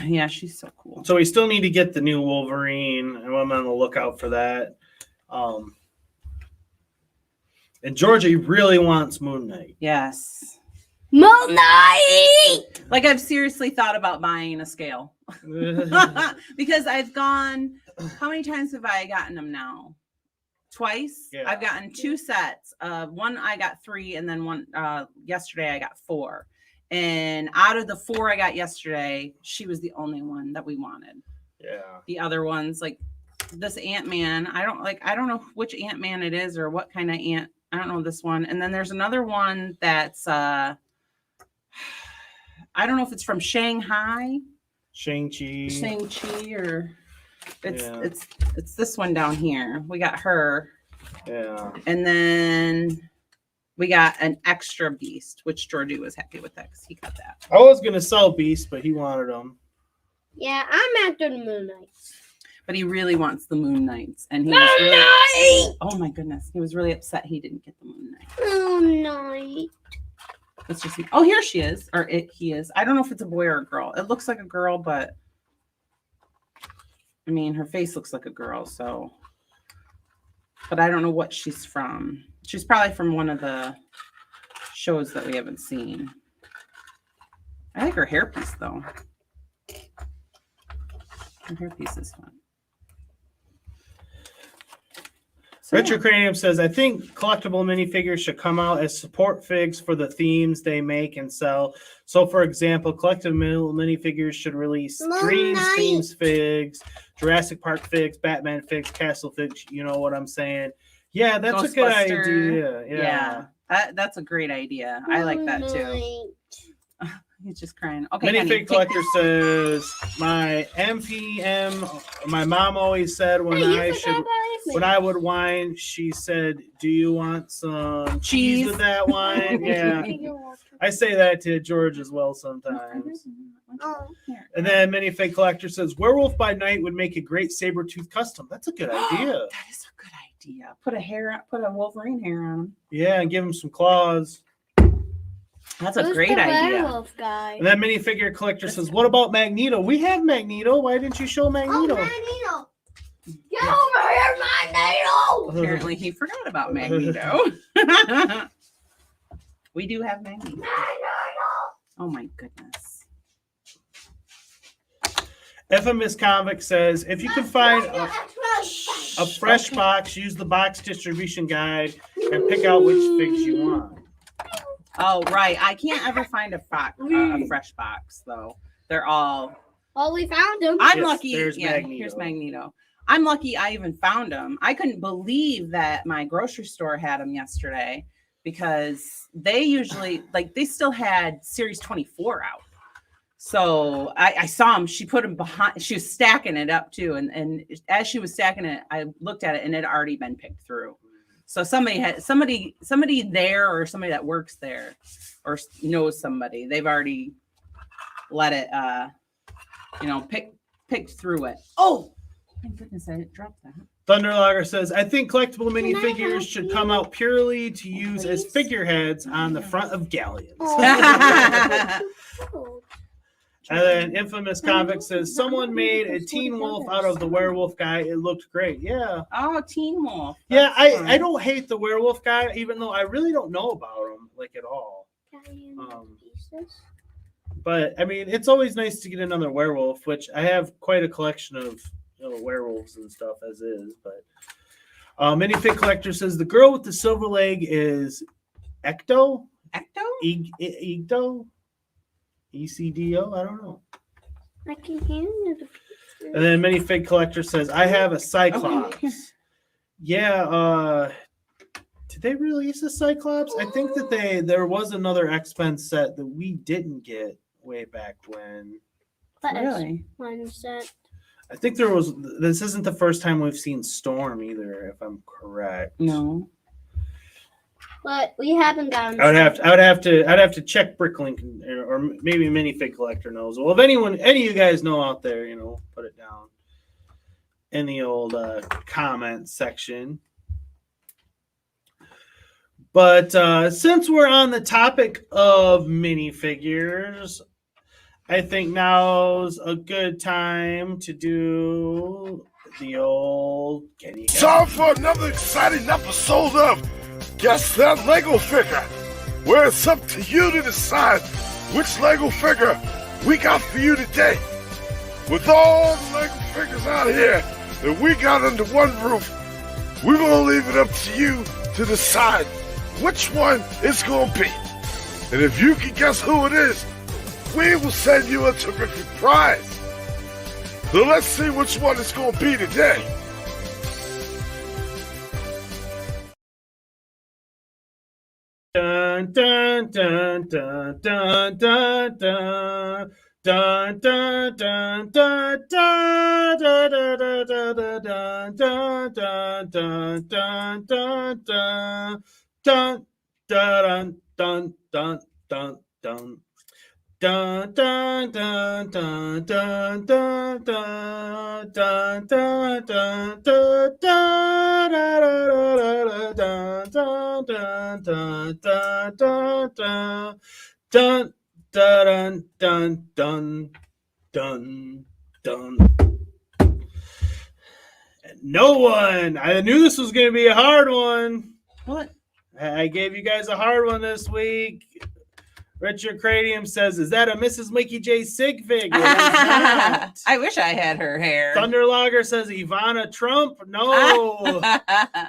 Yeah, she's so cool. So we still need to get the new Wolverine, and I'm on the lookout for that. And Georgie really wants Moon Knight. Yes. Moon Knight! Like, I've seriously thought about buying a scale. Because I've gone, how many times have I gotten them now? Twice. Yeah. I've gotten 2 sets. One I got 3, and then one yesterday I got 4. And out of the 4 I got yesterday, she was the only one that we wanted. Yeah. The other ones, like this Ant-Man, I don't know which Ant-Man it is or what kind of ant. I don't know this one. And then there's another one that's I don't know if it's from Shanghai. Shang-Chi or it's this one down here. We got her. Yeah. And then we got an extra Beast, which Georgie was happy with that because he got that. I was gonna sell Beast, but he wanted them. Yeah, I'm after the Moon Knight. But he really wants the Moon Knights. And he Moon was really, Knight! oh my goodness. He was really upset he didn't get the Moon Knight. Moon Knight. Let's just see. Oh, here she is. Or he is. I don't know if it's a boy or a girl. It looks like a girl, but I mean, her face looks like a girl, so. But I don't know what she's from. She's probably from one of the shows that we haven't seen. I like her hairpiece, though. Her hairpiece is fun. So, Richard Cranium says, I think collectible minifigures should come out as support figs for the themes they make and sell. So, for example, collectible minifigures should release Dreams themes figs, Jurassic Park figs, Batman figs, Castle figs. You know what I'm saying? Yeah, that's a good idea. Yeah. That's a great idea. I like that too. He's just crying. Okay. Minifig Collector says, my MPM, my mom always said when I would wine, she said, do you want some cheese with that wine? Yeah. I say that to George as well sometimes. And then Minifig Collector says, Werewolf by Night would make a great Sabretooth custom. That's a good idea. That is a good idea. Put a Wolverine hair on him. Yeah, and give him some claws. That's a great idea. Guy? And then Minifigure Collector says, what about Magneto? We have Magneto. Why didn't you show Magneto? Oh, Magneto! Get over here, Magneto! Apparently he forgot about Magneto. We do have Magneto. Oh my goodness. Infamous Convict says, if you can find a fresh box, use the box distribution guide and pick out which figs you want. Oh, right. I can't ever find a fresh box, though. They're all... Oh, we found him. I'm lucky. Here's Here's Magneto. I'm lucky I even found him. I couldn't believe that my grocery store had him yesterday because they usually, they still had Series 24 out. So I saw him. She put him behind. She was stacking it up, too. And as she was stacking it, I looked at it, and it had already been picked through. So somebody there or somebody that works there or knows somebody, they've already let it, picked through it. Oh, thank goodness I didn't drop that. Thunderlogger says, I think collectible minifigures should come out purely to use as figureheads on the front of galleons. And then Infamous Convict says, someone made a Teen Wolf out of the werewolf guy. It looked great. Yeah. Oh, Teen Wolf. Yeah, I don't hate the werewolf guy, even though I really don't know about him, at all. But, I mean, it's always nice to get another werewolf, which I have quite a collection of werewolves and stuff as is. But Minifig Collector says, the girl with the silver leg is Ecto? Ecto? ECDO? I don't know. I can handle it. And then Minifig Collector says, I have a Cyclops. Yeah, did they release a Cyclops? I think that there was another X-Men set that we didn't get way back when. Really? One set. I think this isn't the first time we've seen Storm either, if I'm correct. No. But we haven't gotten. I'd have to check Bricklink or maybe Minifig Collector knows. Well, if any of you guys know out there, put it down in the old comment section. But since we're on the topic of minifigures, I think now's a good time to do the old. Time for another exciting episode of guess that Lego figure. Where it's up to you to decide which Lego figure we got for you today. With all the Lego figures out here that we got under one roof, we're gonna leave it up to you to decide which one it's gonna be. And if you can guess who it is, we will send you a terrific prize. So let's see which one it's gonna be today. Dun dun dun dun dun dun dun. Dun dun dun dun dun dun dun dun dun dun dun dun dun dun dun dun dun dun dun. Dun dun dun dun dun dun dun dun dun dun dun dun dun dun dun dun dun dun. No one. I knew this was going to be a hard one. What? I gave you guys a hard one this week. Richard Cranium says, "Is that a Mrs. Mikey J. Sigfig?" I wish I had her hair. Thunderlogger says Ivana Trump. No.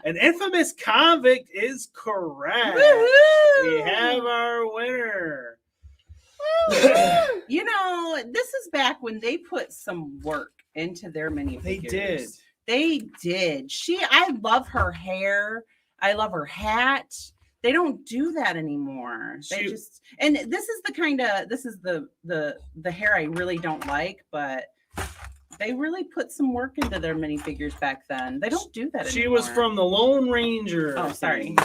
An infamous convict is correct. Woo-hoo! We have our winner. You know, this is back when they put some work into their minifigures. They did. They did. I love her hair. I love her hat. They don't do that anymore. They just, and this is the hair I really don't like, but they really put some work into their minifigures back then. They don't do that anymore. She was from the Lone Ranger. Oh, sorry.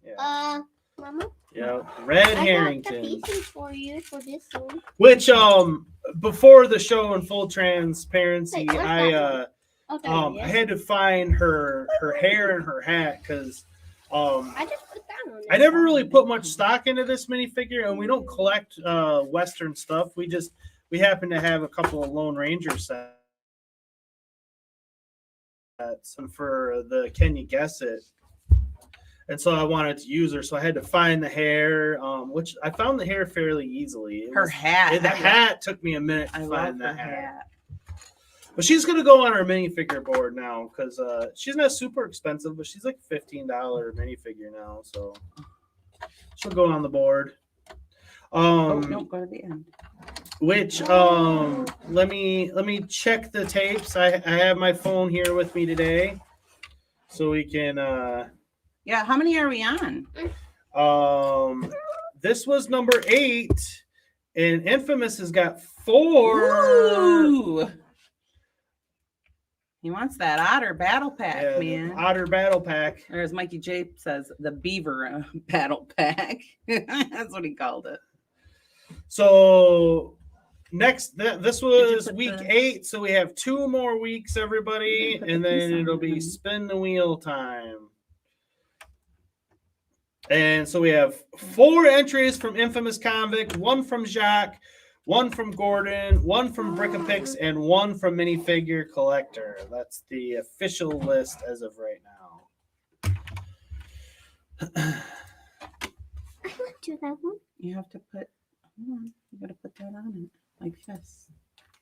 Yeah. Mama? Yeah, Red I Harrington. got the pieces for you for this one. Which before the show, in full transparency, Wait, I had to find her hair and her hat because I just put that on. I never really put much stock into this minifigure, and we don't collect Western stuff. We happen to have a couple of Lone Ranger sets, and for the Can You Guess It? And so I wanted to use her, so I had to find the hair, which I found the hair fairly easily. Her hat. The hat took me a minute to I find love the her hat. But she's going to go on our minifigure board now because she's not super expensive, but she's like $15 minifigure now. So she'll go on the board. No, go to the end. Which let me check the tapes. I have my phone here with me today, so we can. Yeah, how many are we on? This was number 8, and Infamous has got 4. Ooh. He wants that Otter Battle Pack, man. Otter Battle Pack. Or as Mikey J says, the Beaver Battle Pack. That's what he called it. So next, this was week 8, so we have 2 more weeks, everybody, and then it'll be spin the wheel time. And so we have 4 entries from Infamous Convict, 1 from Jacques, 1 from Gordon, 1 from Brickapix, and 1 from Minifigure Collector. That's the official list as of right now. I went to that one. You have to put, hold on, you gotta put that on it, like this.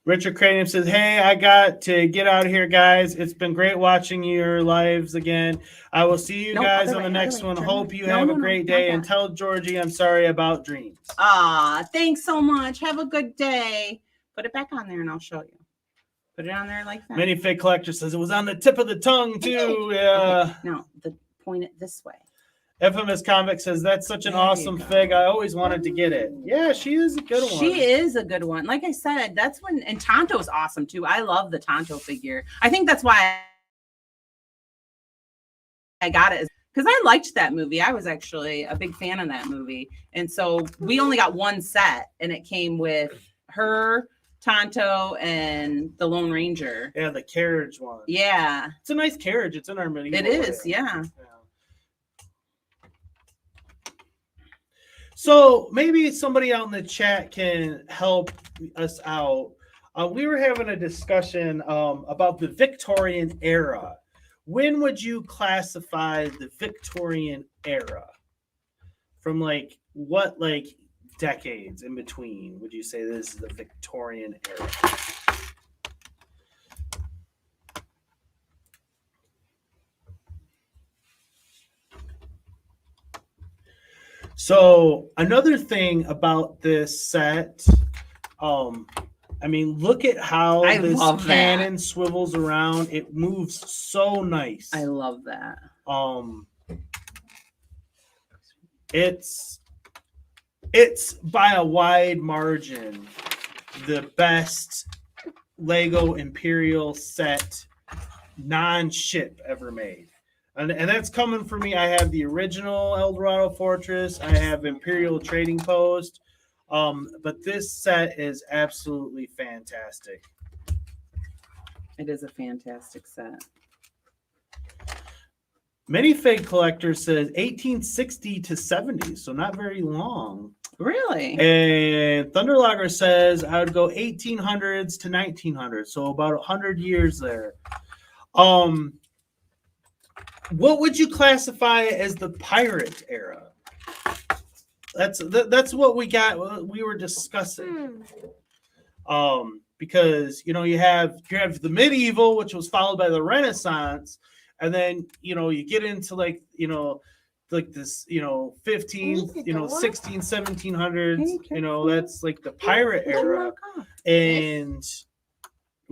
Richard Cranium says, "Hey, I got to get out of here, guys. It's been great watching your lives again. I will see you guys on the next one. Hope you have a great day. And tell Georgie I'm sorry about dreams." Thanks so much. Have a good day. Put it back on there and I'll show you. Put it on there like that. Minifig Collector says it was on the tip of the tongue, too. Yeah. No, point it this way. Infamous Convict says, "That's such an awesome fig. I always wanted to get it." Yeah, she is a good one. She is a good one. Like I said, that's when, and Tonto's awesome too. I love the Tonto figure. I think that's why I got it, because I liked that movie. I was actually a big fan of that movie. And so we only got 1 set, and it came with her, Tonto, and the Lone Ranger. Yeah, the carriage one. Yeah. It's a nice carriage. It's in our mini. It is, yeah. So maybe somebody out in the chat can help us out. We were having a discussion about the Victorian era, when would you classify the Victorian era? From like what like decades in between would you say this is the Victorian era? So another thing about this set, I mean, look at how this cannon swivels around. It moves so nice. I love that. It's by a wide margin the best Lego Imperial set non-ship ever made. And that's coming from me. I have the original Eldorado Fortress. I have Imperial Trading Post. But this set is absolutely fantastic. It is a fantastic set. Minifig Collector says 1860 to 70, so not very long. Really? And Thunderlogger says I would go 1800s to 1900s, so about 100 years there. What would you classify as the pirate era? That's what we got. We were discussing. Because you have the medieval, which was followed by the Renaissance, and then you get into like this 15th 16 1700s. That's like the pirate era. And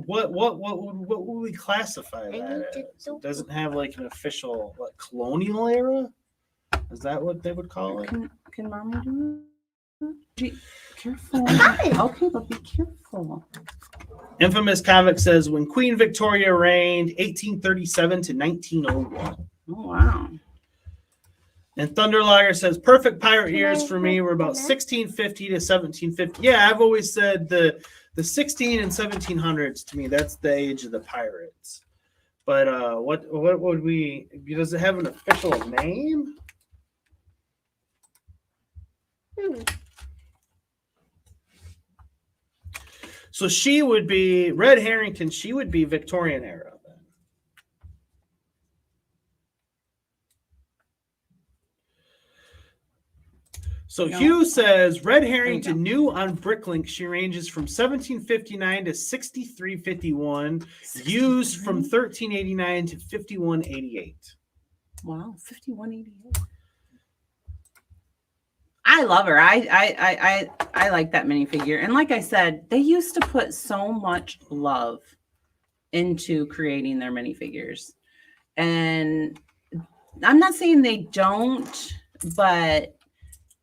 what would we classify that as? It doesn't have like an official colonial era. Is that what they would call it? Can mommy do it? Careful. Okay, but be careful. Infamous Comic says when Queen Victoria reigned, 1837 to 1901. Oh wow. And Thunderlogger says perfect pirate years for me were about 1650 to 1750. Yeah, I've always said the 16 and 1700s to me, that's the age of the pirates. But what would we? Does it have an official name? So she would be Red Harrington. She would be Victorian era then. So Hugh says Red Harrington new on Bricklink. She ranges from 1759 to 6351. Used from 1389 to 5188. Wow, 5188. I love her. I like that minifigure. And like I said, they used to put so much love into creating their minifigures. And I'm not saying they don't, but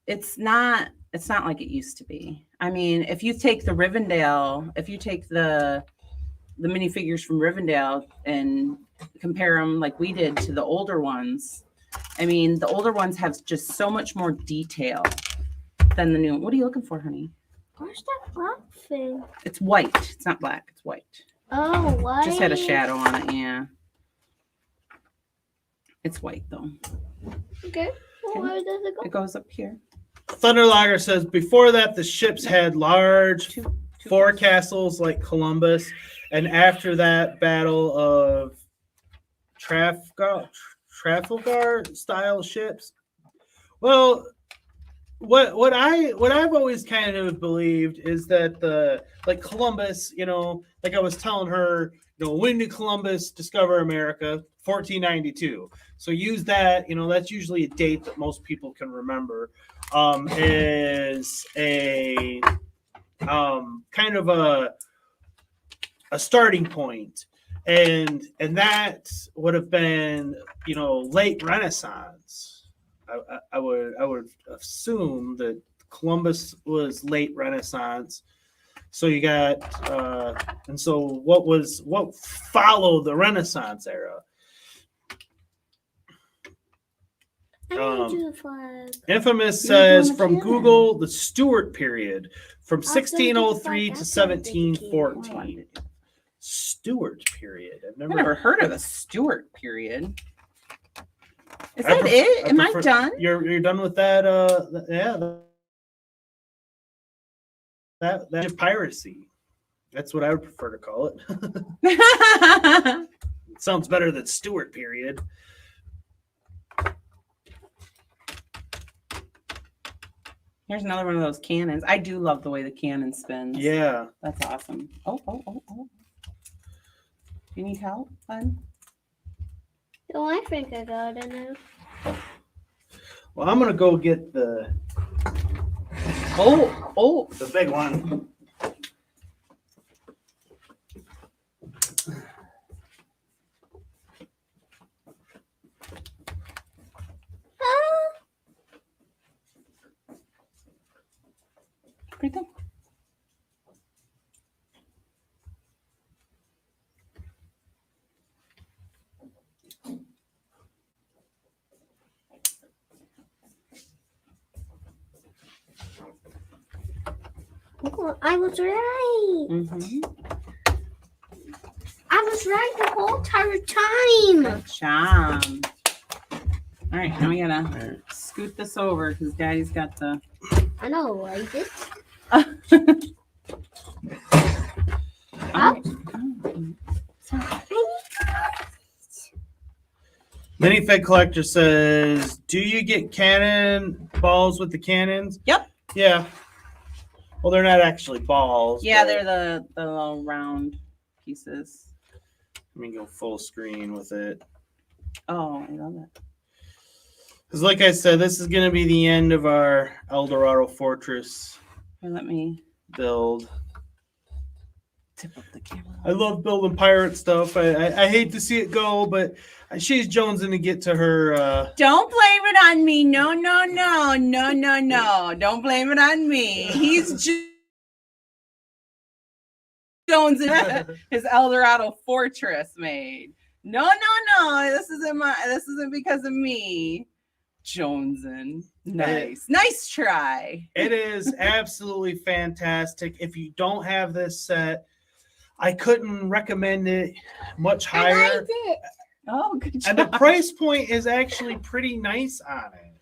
it's not like it used to be. I mean, if you take the Rivendell, if you take the minifigures from Rivendell and compare them like we did to the older ones, I mean, the older ones have just so much more detail than the new. What are you looking for, honey? Where's that black thing? It's white. It's not black. It's white. Oh, white. Just had a shadow on it. Yeah. It's white though. Okay. Well, where does it go? It goes up here. Thunderlogger says before that the ships had large forecastles like Columbus, and after that battle of Trafalgar style ships. Well, what I've always kind of believed is that Columbus, like I was telling her, when did Columbus discover America? 1492. So use that, that's usually a date that most people can remember, as a kind of a starting point. And that would have been, late Renaissance. I would assume that Columbus was late Renaissance. So you got, and so what followed the Renaissance era? Infamous says from Google the Stuart period from 1603 to 1714. Stuart period. I've never heard of a Stuart period. Is that it? Am I done? You're done with that? Yeah. That is piracy. That's what I would prefer to call it. It sounds better than Stewart period. Here's another one of those cannons. I do love the way the cannon spins. Yeah. That's awesome. Oh. You need help, bud? Oh, I think I got it now. Well, I'm gonna go get the the big one. Right there. Oh, I was right. Mm-hmm. I was right the whole entire time. Good job. All right, now we gotta scoot this over because Daddy's got the. I know, right? Minifig Collector says, do you get cannon balls with the cannons? Yep. Yeah. Well, they're not actually balls. Yeah, but they're the little round pieces. Let me go full screen with it. Oh, I love it. Because like I said, this is going to be the end of our Eldorado Fortress Let me build. tip up the camera. I love building pirate stuff. I hate to see it go, but she's jonesing to get to her. Don't blame it on me. No. Don't blame it on me. He's Jones his Eldorado Fortress made. No. This isn't because of me. Jonesin. Nice try. It is absolutely fantastic. If you don't have this set, I couldn't recommend it much higher. I liked it. Oh, good job. And the price point is actually pretty nice on it.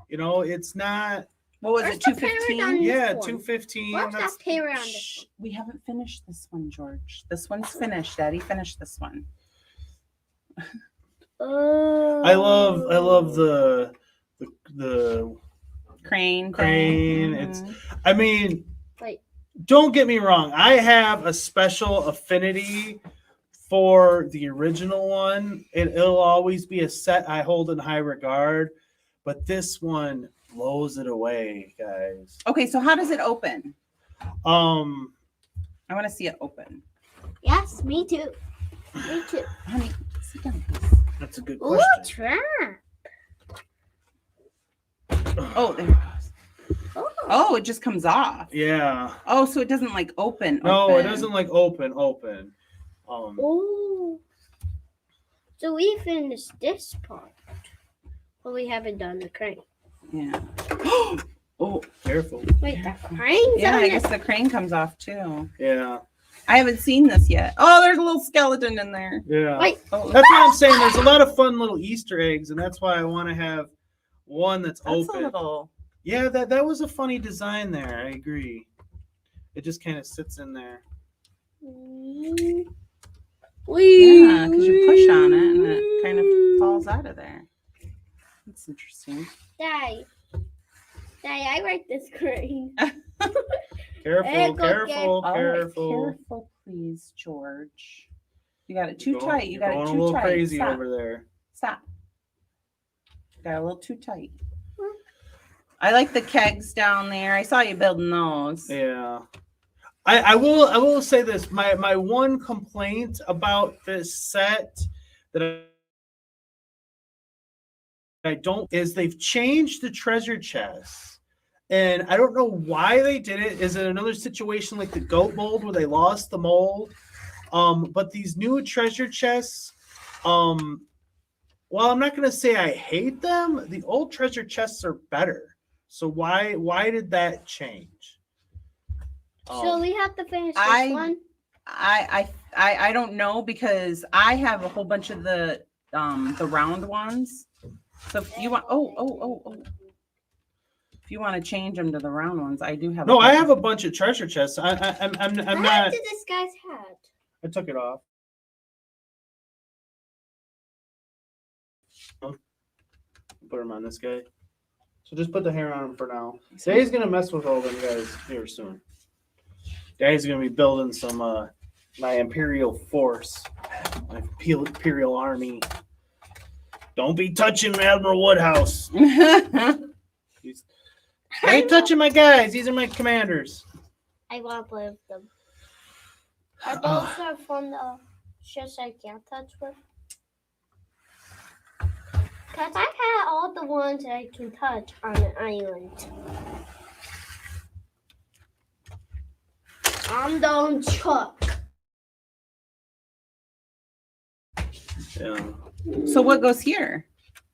You know, it's not. What was Where's it? the parrot on $215. this Yeah, one? $215. What's that That's parrot on this one? We haven't finished this one, George. This one's finished. Daddy finished this one. I love the Crane. crane. thing. It's. I mean, Wait. don't get me wrong. I have a special affinity for the original one. It'll always be a set I hold in high regard. But this one blows it away, guys. Okay, so how does it open? I want to see it open. Yes, me too. Me too. Honey, sit down, please. That's a good Ooh, question. trap. Oh, there it goes. Oh, it just comes off. Yeah. Oh, so it doesn't like open. No, it open. doesn't like open. Oh. So we finished this part. But we haven't done the crane. Yeah. Oh, careful. Wait, the crane's yeah, on I it. guess the crane comes off too. Yeah. I haven't seen this yet. Oh, there's a little skeleton in there. Yeah. Wait. Oh, That's what I'm saying. There's a lot of fun little Easter eggs, and that's why I want to have one that's open. a little. Yeah, that was a funny design there. I agree. It just kind of sits in there. Yeah, because you push on it and it kind of falls out of there. That's interesting. Daddy, I like this crane. Careful, Go careful, All right, careful. careful, please, George. You got it too You're going- tight. You got you're it going too a little tight. crazy Stop. over there. Stop. Got a little too tight. I like the kegs down there. I saw you building those. Yeah. I will say this. My one complaint about this set that I don't is they've changed the treasure chests. And I don't know why they did it. Is it another situation like the goat mold where they lost the mold? But these new treasure chests, while I'm not gonna say I hate them, the old treasure chests are better. So why did that change? So we have to finish this one. I don't know because I have a whole bunch of the round ones. So if you want, if you want to change them to the round ones, I do have. No, I have a bunch of treasure chests. I'm What not. happened to this guy's hat? I took it off. Put him on this guy. So just put the hair on him for now. Daddy's gonna mess with all them guys here soon. Daddy's gonna be building some my Imperial force, my Imperial army. Don't be touching Admiral Woodhouse. I ain't touching my guys. These are my commanders. I want to play with them. Are those are from the ships I can't touch with? Because I had all the ones that I can touch on an island. I'm done, Chuck. Yeah. So what goes here?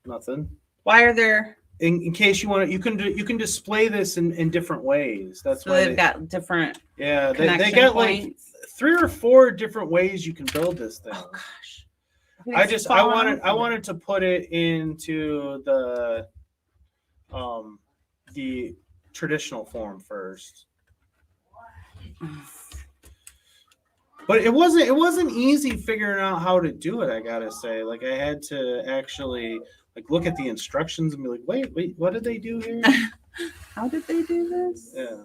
Nothing. Why are there? In case you want to, you can display this in different ways. That's So why they've got different. Yeah, they connection got points. like 3 or 4 different ways you can build this thing. Oh gosh. I wanted to put it into the traditional form first. But it wasn't easy figuring out how to do it, I gotta say. Like I had to actually like look at the instructions and be like, wait, what did they do here? How did they do this? Yeah.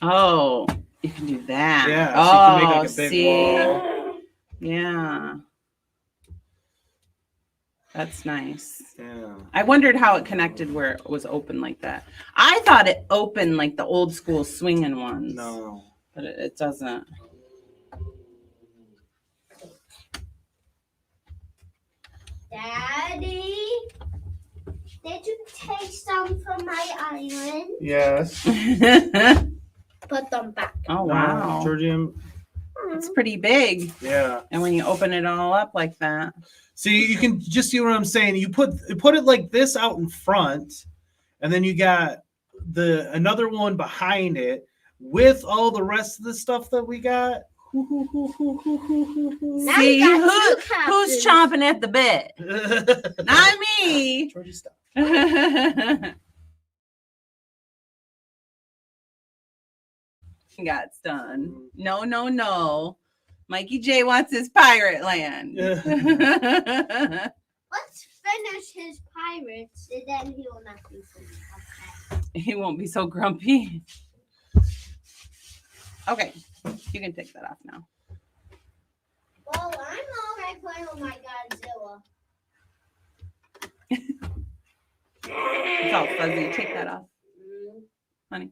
Oh, you can do that. Yeah, Oh, so you can make like a big see. wall. Yeah. That's nice. Yeah. I wondered how it connected where it was open like that. I thought it opened like the old school swinging ones. No. But it doesn't. Daddy, did you take some from my island? Yes. Put them back. Oh wow. Georgium. It's pretty big. Yeah. And when you open it all up like that. See, you can just see what I'm saying. You put it like this out in front, and then you got another one behind it with all the rest of the stuff that we got. See, who's chomping at the bit? Not me. Georgie, stop. Got done. No. Mikey J wants his pirate land. Let's finish his pirates, and then he will not be so upset. He won't be so grumpy. Okay, you can take that off now. Well, I'm already playing with my Godzilla. It's all fuzzy. Take that off, honey.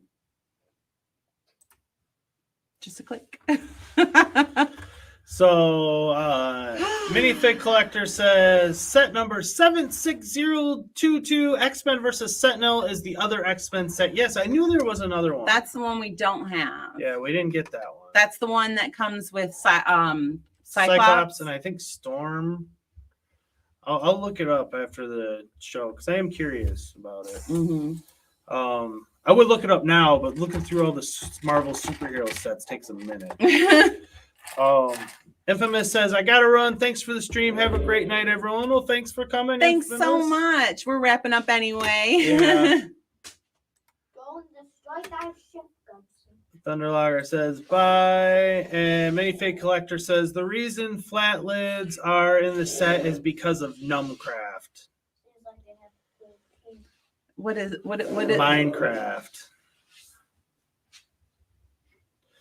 Just a click. So, Minifig Collector says set number 76022 X-Men versus Sentinel is the other X-Men set. Yes, I knew there was another one. That's the one we don't have. Yeah, we didn't get that one. That's the one that comes with Cyclops. And I think Storm. I'll look it up after the show because I am curious about it. Mm-hmm. I would look it up now, but looking through all the Marvel superhero sets takes a minute. Infamous says, I gotta run. Thanks for the stream. Have a great night, everyone. Well, thanks for coming. Thanks Infamous. so much. We're wrapping up anyway. Yeah. Go and destroy that ship, Godzilla. Thunderlogger says bye. And Minifig Collector says the reason flat lids are in the set is because of Numcraft. What is Minecraft.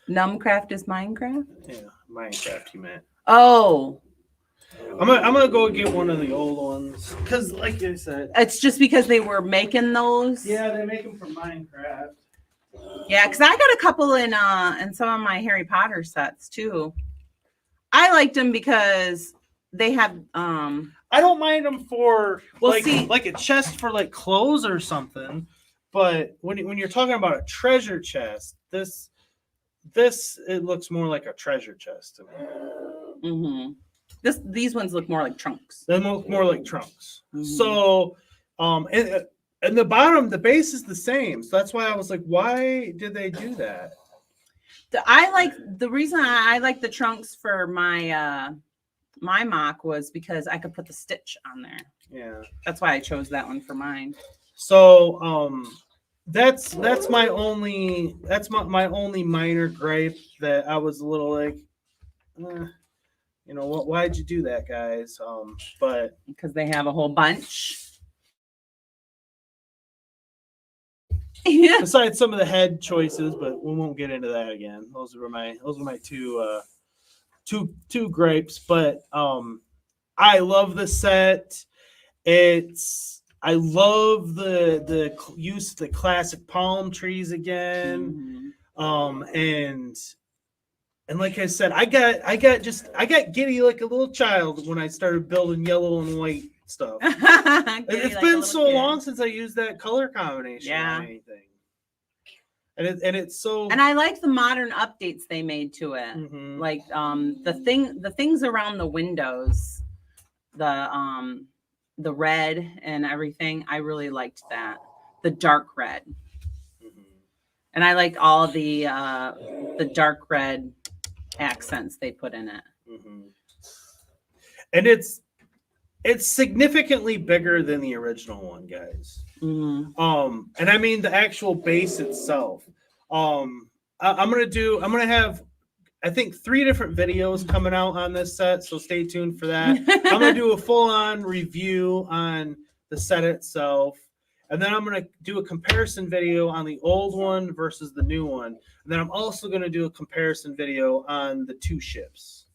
Numcraft is Minecraft? Yeah, Minecraft you meant. Oh. I'm gonna go get one of the old ones. Cause like I said. It's just because they were making those. Yeah, they make them for Minecraft. Yeah, because I got a couple in some of my Harry Potter sets too. I liked them because they have I don't mind them for Well, like a chest for like clothes or something, but when you're talking about a treasure chest, this it looks more like a treasure chest to me. Mm-hmm. These ones look more like trunks. They look more like trunks. Mm-hmm. So and the bottom, the base is the same. So that's why I was like, why did they do that? The reason I like the trunks for my my mock was because I could put the stitch on there. Yeah. That's why I chose that one for mine. So that's my only minor gripe that I was a little like You know, why'd you do that, guys? But because they have a whole bunch. Yeah. Besides some of the head choices, but we won't get into that again. Those were my two gripes. But I love the set. I love the use of the classic palm trees again. And like I said, I got giddy like a little child when I started building yellow and white stuff. It's like been so long since I used that color combination on anything. And it's so, and I like the modern updates they made to it. Like the things around the windows, the red and everything. I really liked that. The dark red. And I liked all the dark red accents they put in it. And it's significantly bigger than the original one, guys. And I mean the actual base itself. I'm gonna have, I think, 3 different videos coming out on this set, so stay tuned for that. I'm gonna do a full-on review on the set itself, and then I'm gonna do a comparison video on the old one versus the new one, and then I'm also gonna do a comparison video on the 2 ships.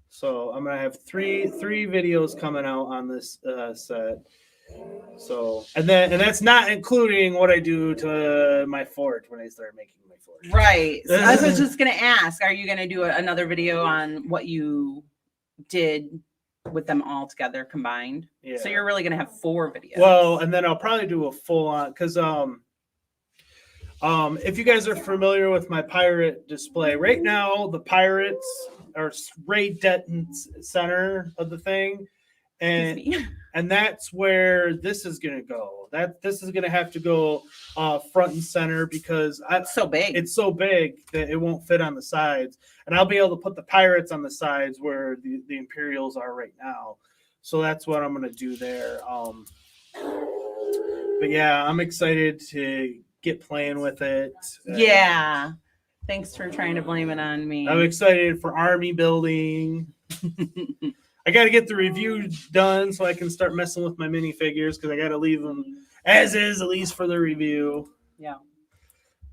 So I'm gonna have three videos coming out on this set. So and that's not including what I do to my fort when I start making my fort. Right. So I was just gonna ask, are you gonna do another video on what you did with them all together combined? Yeah. So you're really gonna have 4 videos. Well, and then I'll probably do a full on, because if you guys are familiar with my pirate display right now, the pirates are right dead in center of the thing. And that's where this is going to go. This is going to have to go front and center, because it's so big that it won't fit on the sides. And I'll be able to put the pirates on the sides where the Imperials are right now. So that's what I'm going to do there. But yeah, I'm excited to get playing with it. Yeah. Thanks for trying to blame it on me. I'm excited for army building. I got to get the review done so I can start messing with my minifigures, because I got to leave them as is, at least for the review. Yeah.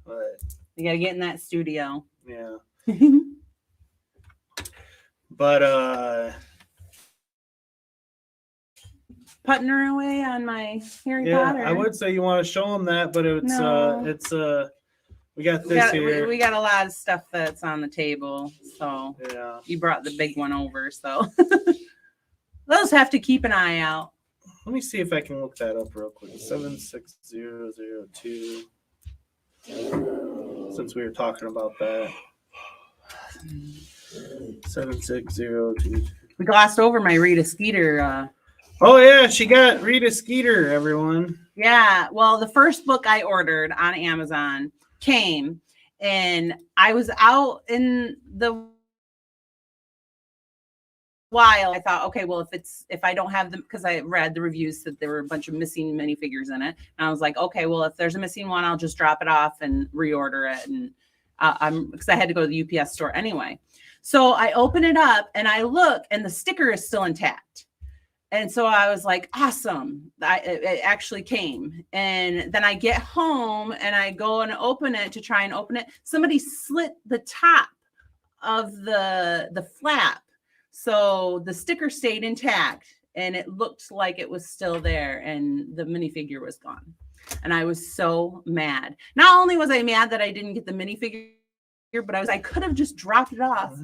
But you got to get in that studio. Yeah. But putting her away on my Harry Potter. I would say you want to show them that, but it's we got this here. We got a lot of stuff that's on the table. So yeah, you brought the big one over. So those have to keep an eye out. Let me see if I can look that up real quick. 76002. Since we were talking about that. 76022. We glossed over my Rita Skeeter. Oh yeah, she got Rita Skeeter, everyone. Yeah. Well, the first book I ordered on Amazon came, and I was out in the wild. I thought, okay, well, if I don't have them, because I read the reviews that there were a bunch of missing minifigures in it, and I was like, okay, well, if there's a missing one, I'll just drop it off and reorder it, and because I had to go to the UPS store anyway. So I open it up and I look, and the sticker is still intact. And so I was like, awesome. It actually came. And then I get home and I go and open it to try and open it. Somebody slit the top of the flap. So the sticker stayed intact and it looked like it was still there, and the minifigure was gone. And I was so mad. Not only was I mad that I didn't get the minifigure, but I could have just dropped it off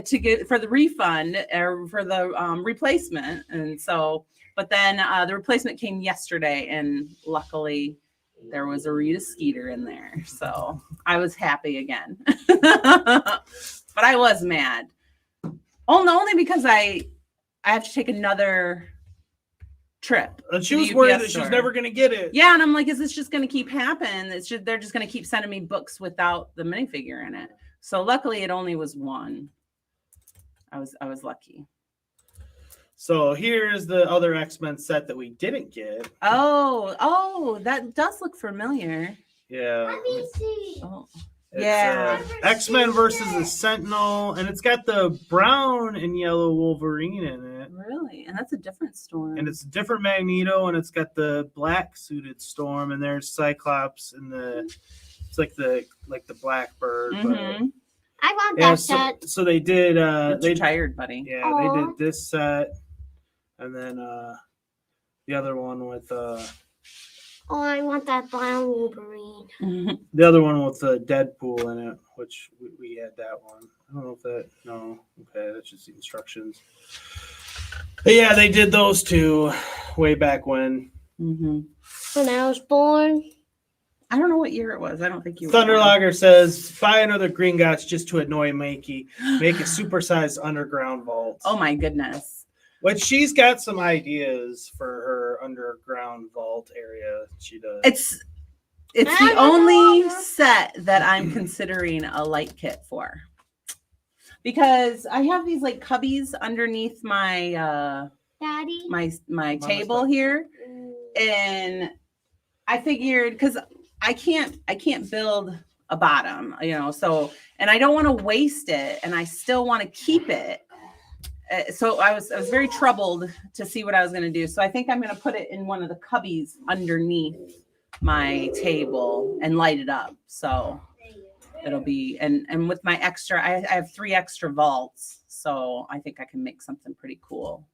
to get for the refund or for the replacement. And so, but then the replacement came yesterday, and luckily there was a Rita Skeeter in there. So I was happy again, but I was mad. Only because I have to take another trip. And she was worried that she's never going to get it. Yeah, and I'm like, is this just going to keep happening? They're just going to keep sending me books without the minifigure in it. So luckily, it only was one. I was lucky. So here's the other X-Men set that we didn't get. Oh, that does look familiar. Yeah. Let me see. Oh. Yeah. X-Men versus the Sentinel, and it's got the brown and yellow Wolverine in it. Really? And that's a different Storm. And it's a different Magneto, and it's got the black suited Storm, and there's Cyclops and it's like the Blackbird. Mm-hmm. I want that set. So they did. They tired, buddy. Yeah, Aww. they did this set, and then the other one with. Oh, I want that brown Wolverine. The other one with Deadpool in it, which we had that one. I don't know if that. No, okay, that's just the instructions. But yeah, they did those two way back when. Mm-hmm. When I was born. I don't know what year it was. I don't think you. Thunderlogger says, "Buy another Green Gots just to annoy Mikey. Make a supersized underground vault." Oh my goodness. But she's got some ideas for her underground vault area. She does. It's the only set that I'm considering a light kit for. Because I have these like cubbies underneath my Daddy? my table here. And I figured because I can't build a bottom, so and I don't want to waste it and I still want to keep it. So I was very troubled to see what I was going to do. So I think I'm going to put it in one of the cubbies underneath my table and light it up. So it'll be, and with my extra, I have 3 extra vaults. So I think I can make something pretty cool.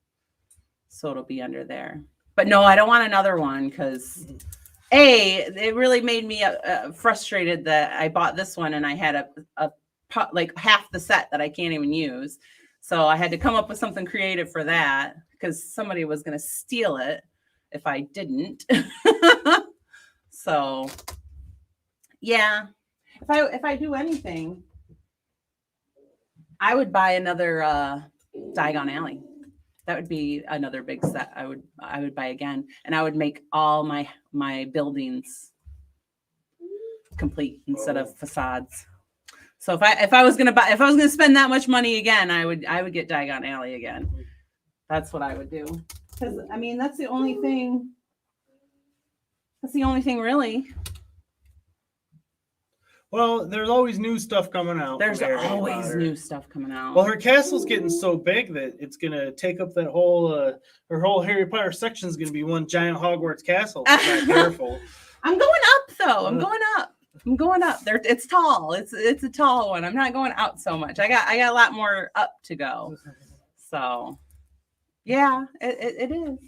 So it'll be under there. But no, I don't want another one because it really made me frustrated that I bought this one and I had like half the set that I can't even use. So I had to come up with something creative for that because somebody was going to steal it if I didn't. So, yeah, if I do anything, I would buy another Diagon Alley. That would be another big set. I would buy again, and I would make all my buildings complete instead of facades. So if I was gonna spend that much money again, I would get Diagon Alley again. That's what I would do. Because I mean that's the only thing. That's the only thing really. Well, there's always new stuff coming out. There's always new stuff coming out. Well, her castle's getting so big that it's gonna take up that whole her whole Harry Potter section is gonna be one giant Hogwarts castle. Be careful. I'm going up though. I'm going up. There, it's tall. It's a tall one. I'm not going out so much. I got a lot more up to go. So, yeah, it is.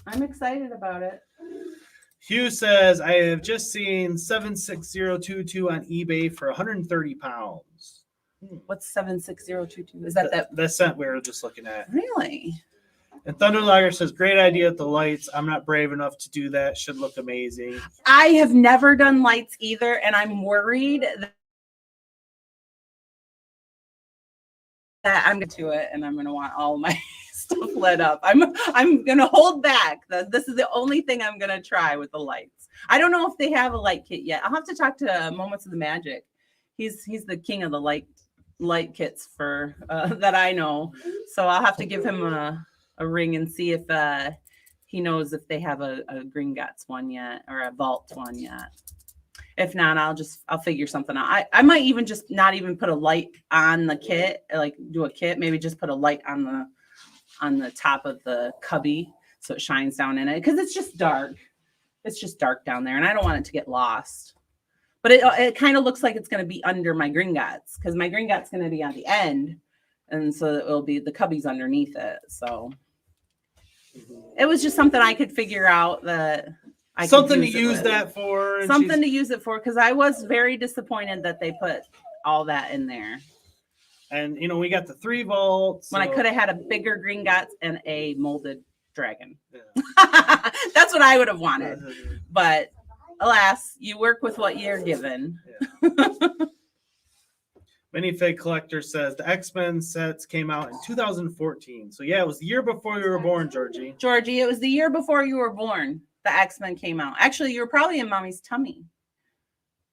I'm excited about it. Hugh says, I have just seen 76022 on eBay for 130 pounds. What's 76022? Is that the scent we were just looking at? Really? And Thunderlogger says, great idea with the lights. I'm not brave enough to do that. Should look amazing. I have never done lights either, and I'm worried that I'm going to do it, and I'm going to want all my stuff lit up. I'm going to hold back. This is the only thing I'm going to try with the lights. I don't know if they have a light kit yet. I'll have to talk to Moments of the Magic. He's the king of the light kits for that I know. So I'll have to give him a ring and see if he knows if they have a Green Gots one yet or a Vault one yet. If not, I'll figure something out. I might even just not even put a light on the kit, like do a kit, maybe just put a light on the top of the cubby so it shines down in it because it's just dark. It's just dark down there and I don't want it to get lost. But it kind of looks like it's going to be under my Green Gots because my Green Gots going to be on the end. And so it'll be the cubbies underneath it. So it was just something I could figure out that I something could to use that for. Something to use it for because I was very disappointed that they put all that in there. And we got the 3 vaults. When I could have had a bigger Green Gots and a molded dragon. Yeah. That's what I would have wanted. But alas, you work with what you're given. Yeah. Minifig Collector says the X-Men sets came out in 2014. So yeah, it was the year before you were born, Georgie. Georgie, it was the year before you were born. The X-Men came out. Actually, you were probably in Mommy's tummy.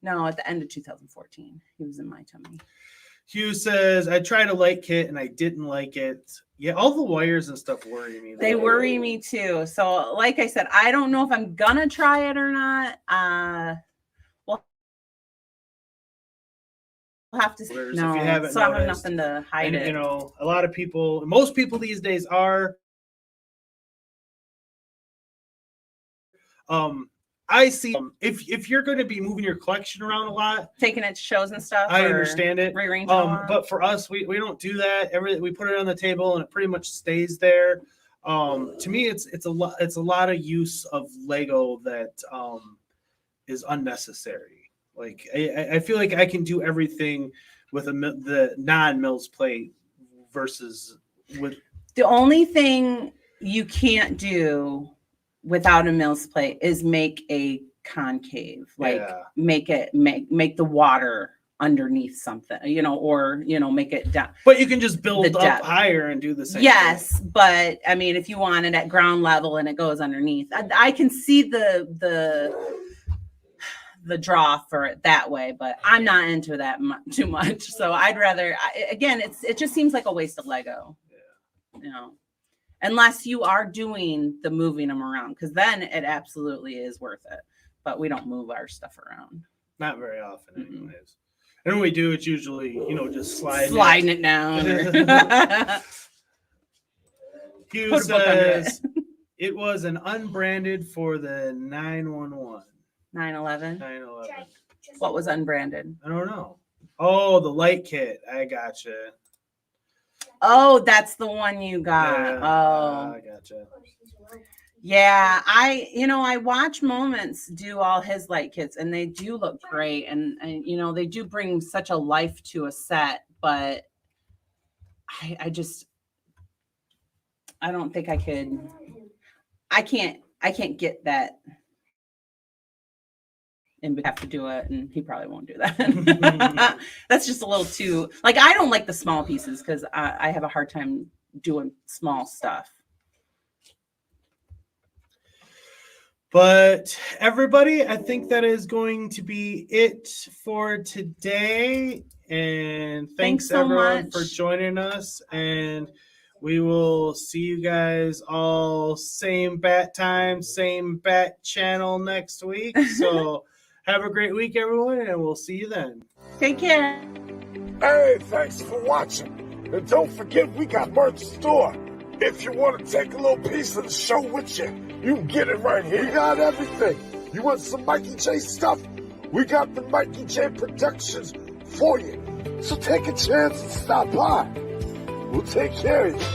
No, at the end of 2014. He was in my tummy. Hugh says, I tried a light kit and I didn't like it. Yeah, all the wires and stuff worry me. They worry me too. So like I said, I don't know if I'm going to try it or not. have to. If No, you haven't so I have noticed. nothing to hide And, it. you know, a lot of people, most people these days are. I see if you're going to be moving your collection around a lot, Taking it to shows and stuff. I or understand it. Rearranging a lot? But for us, we don't do that. We put it on the table and it pretty much stays there. To me, it's a lot of use of Lego that is unnecessary. Like I feel like I can do everything with the non-Mills plate versus with The only thing you can't do without a Mills plate is make a concave, like make the water underneath something, or make it down. But you can just build up higher and do the same. Yes, but I mean, if you want it at ground level and it goes underneath, I can see the draw for it that way, but I'm not into that too much. So I'd rather, it just seems like a waste of Lego. Unless you are doing the moving them around, because then it absolutely is worth it. But we don't move our stuff around. Not very often, anyways. And when we do, it's usually, just sliding it down. Hugh says it was an unbranded for the 911. 9/11? 9/11. What was unbranded? I don't know. Oh, the light kit. I gotcha. Oh, that's the one you got. I gotcha. Yeah, I watch Moments do all his light kits, and they do look great, and they do bring such a life to a set. But I don't think I could. I can't get that, and have to do it, and he probably won't do that. That's just a little too, I don't like the small pieces because I have a hard time doing small stuff. But everybody, I think that is going to be it for today. And thanks so everyone much for joining us. And we will see you guys all same bat time, same bat channel next week. So have a great week, everyone, and we'll see you then. Take care. Hey, thanks for watching. And don't forget, we got merch store. If you want to take a little piece of the show with you, you can get it right here. We got everything. You want some Mikey J stuff? We got the Mikey J Productions for you. So take a chance and stop by. We'll take care of you.